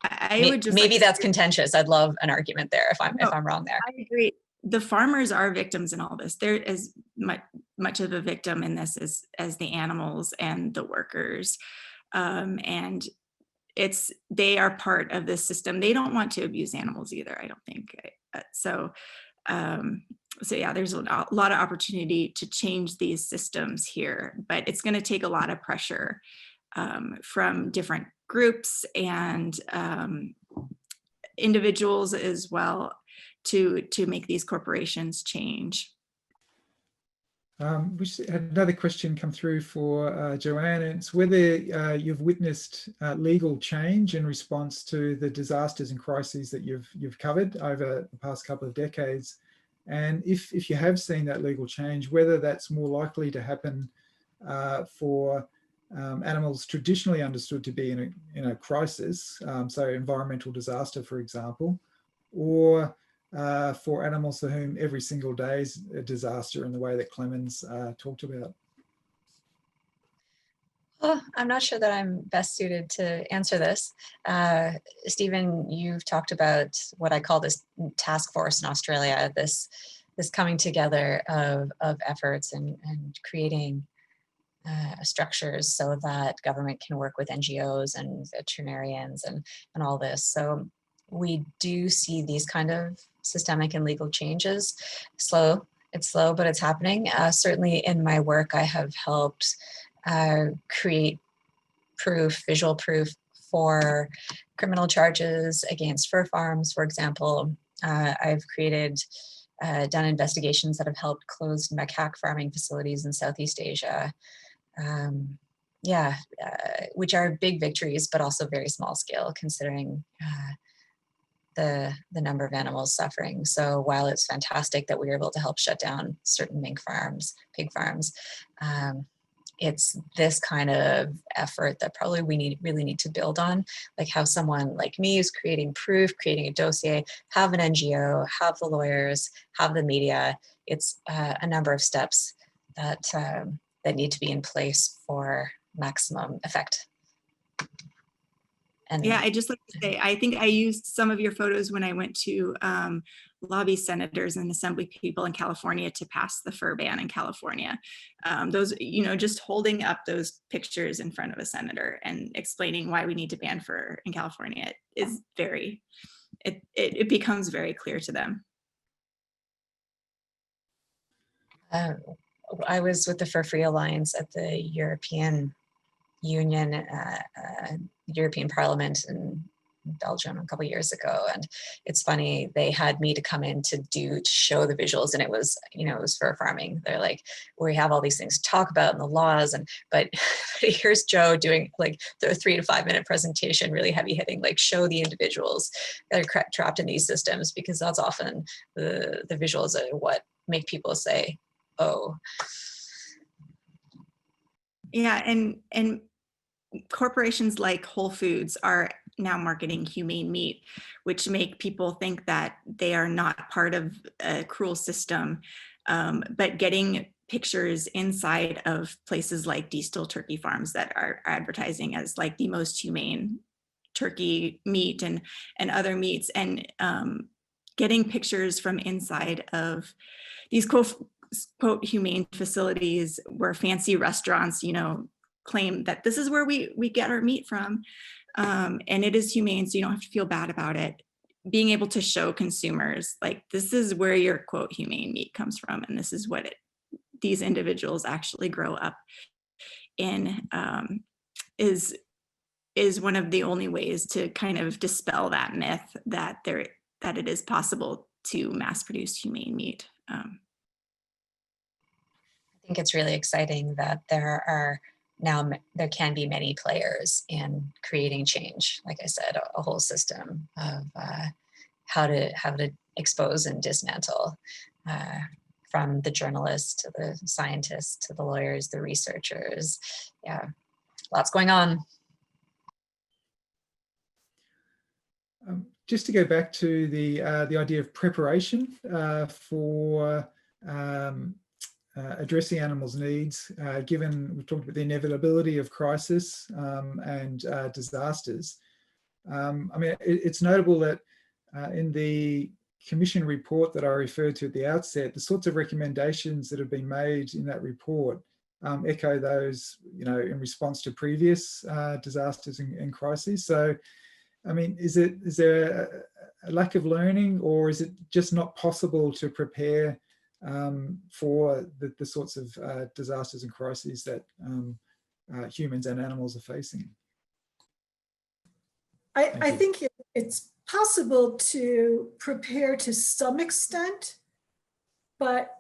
I would just maybe that's contentious. I'd love an argument there if I'm wrong there. I agree. The farmers are victims in all this. They're as much of a victim in this as the animals and the workers. And they are part of this system. They don't want to abuse animals either, I don't think. So yeah, there's a lot of opportunity to change these systems here, but it's going to take a lot of pressure from different groups and individuals as well to make these corporations change. We had another question come through for Joanne, and it's whether you've witnessed legal change in response to the disasters and crises that you've covered over the past couple of decades, and if you have seen that legal change, whether that's more likely to happen for animals traditionally understood to be in a crisis, so environmental disaster, for example, or for animals for whom every single day is a disaster in the way that Clemens talked about. Well, I'm not sure that I'm best suited to answer this. Stephen, you've talked about what I call this task force in Australia, this coming together of efforts and creating structures so that government can work with NGOs and veterinarians and all this. So we do see these kind of systemic and legal changes. It's slow, but it's happening. Certainly in my work, I have helped create visual proof for criminal charges against fur farms, for example. I've done investigations that have helped close macaque farming facilities in Southeast Asia. Which are big victories, but also very small scale considering the number of animals suffering. So while it's fantastic that we were able to help shut down certain pig farms, it's this kind of effort that probably we really need to build on, like how someone like me is creating proof, creating a dossier, have an NGO, have the lawyers, have the media. It's a number of steps that need to be in place for maximum effect. And yeah, I just like to say, I think I used some of your photos when I went to lobby senators and assembly people in California to pass the fur ban in California. Those, just holding up those pictures in front of a senator and explaining why we need to ban fur in California is it becomes very clear to them. I was with the Fur Free Alliance at the European Union, European Parliament in Belgium a couple of years ago, and it's funny, they had me to come in to show the visuals, and it was fur farming. They're like, we have all these things to talk about in the laws, but here's Joe doing like the 3 to 5 minute presentation, really heavy hitting, like show the individuals that are trapped in these systems, because that's often the visuals are what make people say, oh. Yeah, and corporations like Whole Foods are now marketing humane meat, which make people think that they are not part of a cruel system. But getting pictures inside of places like de-still turkey farms that are advertising as like the most humane turkey meat and other meats, and getting pictures from inside of these quote humane facilities where fancy restaurants, you know, claim that this is where we get our meat from, and it is humane, so you don't have to feel bad about it. Being able to show consumers like this is where your quote humane meat comes from, and this is what these individuals actually grow up in, is one of the only ways to kind of dispel that myth that it is possible to mass produce humane meat. I think it's really exciting that there can be many players in creating change. Like I said, a whole system of how to expose and dismantle, from the journalists to the scientists to the lawyers, the researchers. Yeah, lots going on. Just to go back to the idea of preparation for addressing animals' needs, given we've talked about the inevitability of crisis and disasters. I mean, it's notable that in the Commission report that I referred to at the outset, the sorts of recommendations that have been made in that report echo those, you know, in response to previous disasters and crises. So, I mean, is there a lack of learning, or is it just not possible to prepare for the sorts of disasters and crises that humans and animals are facing? I think it's possible to prepare to some extent, but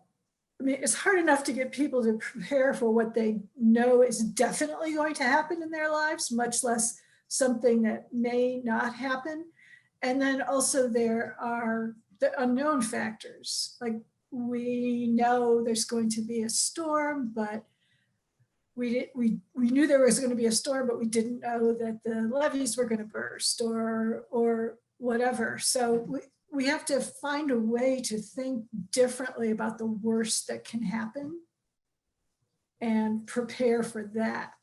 I mean, it's hard enough to get people to prepare for what they know is definitely going to happen in their lives, much less something that may not happen. And then also there are the unknown factors. Like, we know there's going to be a storm, but we knew there was going to be a storm, but we didn't know that the levees were going to burst or whatever. So we have to find a way to think differently about the worst that can happen and prepare for that.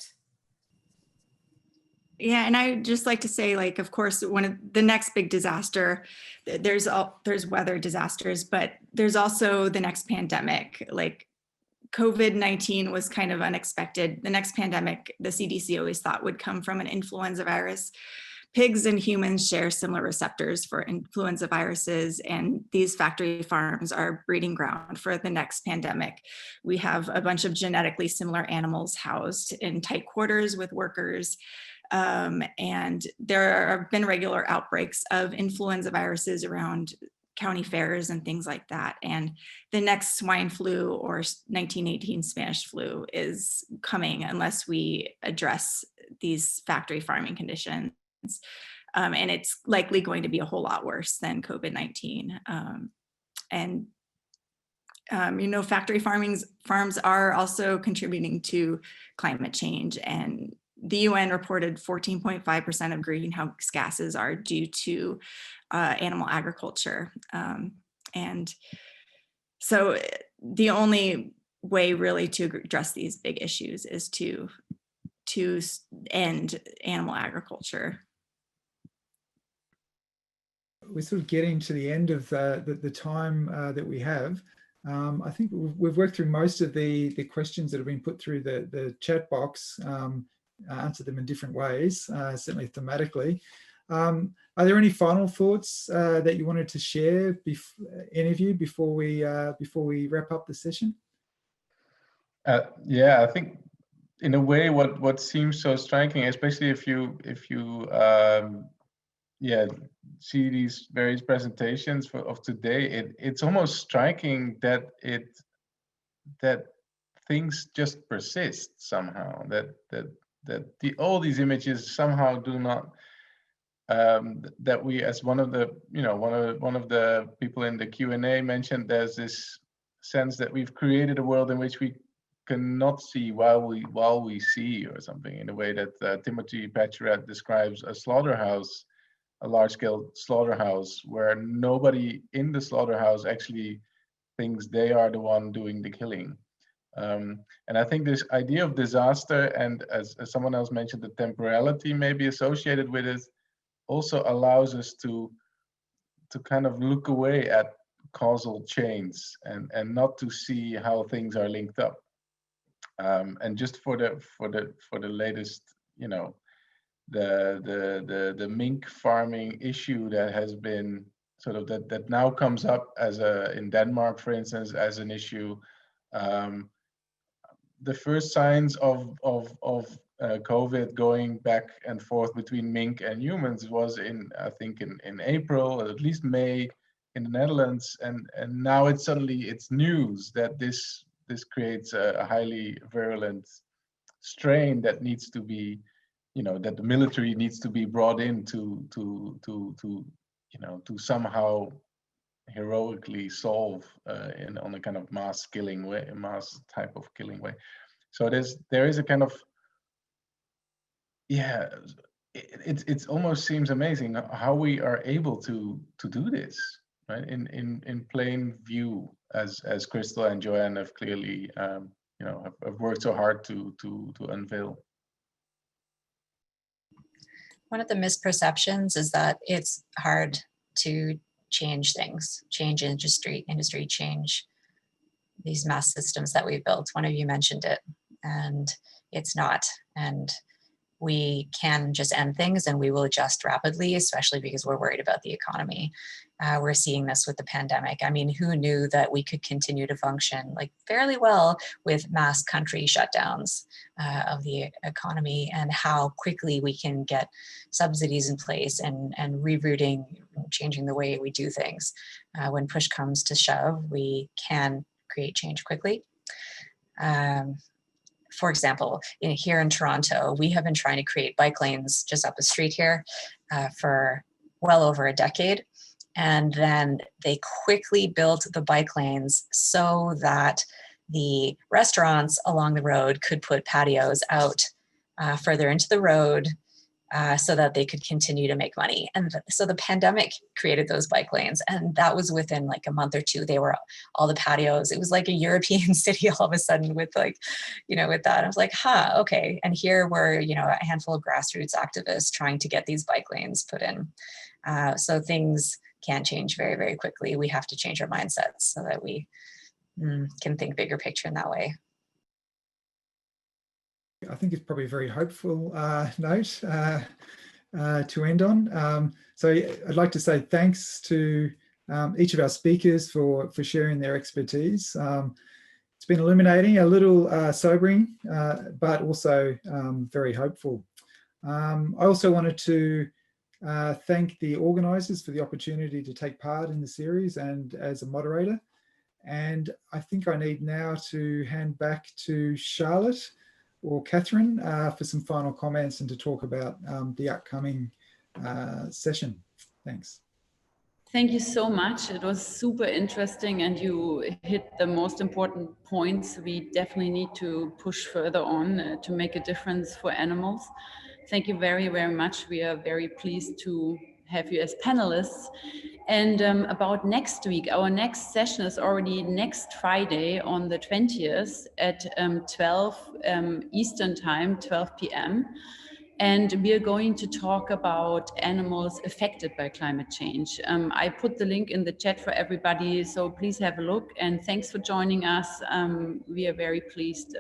Yeah, and I just like to say, like, of course, one of the next big disaster, there's weather disasters, but there's also the next pandemic. Like, COVID-19 was kind of unexpected. The next pandemic, the CDC always thought would come from an influenza virus. Pigs and humans share similar receptors for influenza viruses, and these factory farms are breeding ground for the next pandemic. We have a bunch of genetically similar animals housed in tight quarters with workers. And there have been regular outbreaks of influenza viruses around county fairs and things like that. And the next swine flu or 1918 Spanish flu is coming unless we address these factory farming conditions. And it's likely going to be a whole lot worse than COVID-19. You know, factory farms are also contributing to climate change, and the UN reported 14.5% of greenhouse gases are due to animal agriculture. And so the only way really to address these big issues is to end animal agriculture. We're sort of getting to the end of the time that we have. I think we've worked through most of the questions that have been put through the chat box, answered them in different ways, certainly thematically. Are there any final thoughts that you wanted to share, any of you, before we wrap up the session? Yeah, I think in a way what seems so striking, especially if you see these various presentations of today, it's almost striking that things just persist somehow, that all these images somehow do not, that we, as one of the people in the Q&A mentioned, there's this sense that we've created a world in which we cannot see while we see, or something, in a way that Timothy Patcheret describes a slaughterhouse, a large-scale slaughterhouse, where nobody in the slaughterhouse actually thinks they are the one doing the killing. And I think this idea of disaster, and as someone else mentioned, the temporality may be associated with it, also allows us to kind of look away at causal chains and not to see how things are linked up. And just for the latest, you know, the mink farming issue that has been sort of that now comes up as in Denmark, for instance, as an issue. The first signs of COVID going back and forth between mink and humans was I think in April, or at least May, in the Netherlands, and now it's news that this creates a highly virulent strain that needs to be, you know, that the military needs to be brought in to you know, to somehow heroically solve on a kind of mass killing way, a mass type of killing way. So there is a kind of, yeah, it almost seems amazing how we are able to do this, right, in plain view, as Crystal and Joanne have clearly you know, have worked so hard to unveil. One of the misperceptions is that it's hard to change things, change industry, change these mass systems that we've built. One of you mentioned it, and it's not. And we can just end things and we will adjust rapidly, especially because we're worried about the economy. We're seeing this with the pandemic. I mean, who knew that we could continue to function like fairly well with mass country shutdowns of the economy, and how quickly we can get subsidies in place and rerouting, changing the way we do things. When push comes to shove, we can create change quickly. For example, here in Toronto, we have been trying to create bike lanes just up the street here for well over a decade. And then they quickly built the bike lanes so that the restaurants along the road could put patios out further into the road so that they could continue to make money. And so the pandemic created those bike lanes, and that was within like a month or two. They were all the patios. It was like a European city all of a sudden with like, you know, with that. I was like, huh, okay. And here were, you know, a handful of grassroots activists trying to get these bike lanes put in. So things can change very, very quickly. We have to change our mindsets so that we can think bigger picture in that way. I think it's probably a very hopeful note to end on. So I'd like to say thanks to each of our speakers for sharing their expertise. It's been illuminating, a little sobering, but also very hopeful. I also wanted to thank the organisers for the opportunity to take part in the series and as a moderator. And I think I need now to hand back to Charlotte or Catherine for some final comments and to talk about the upcoming session. Thanks. Thank you so much. It was super interesting and you hit the most important points we definitely need to push further on to make a difference for animals. Thank you very, very much. We are very pleased to have you as panelists. And about next week, our next session is already next Friday on the 20th at 12 Eastern time, 12 p.m. And we are going to talk about animals affected by climate change. I put the link in the chat for everybody, so please have a look. And thanks for joining us. We are very pleased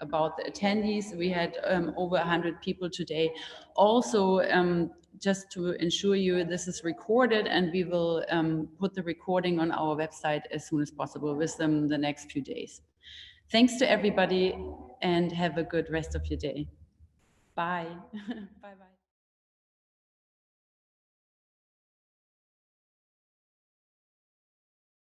about the attendees. We had over 100 people today. Also, just to ensure you, this is recorded and we will put the recording on our website as soon as possible within the next few days. Thanks to everybody and have a good rest of your day. Bye. Bye-bye.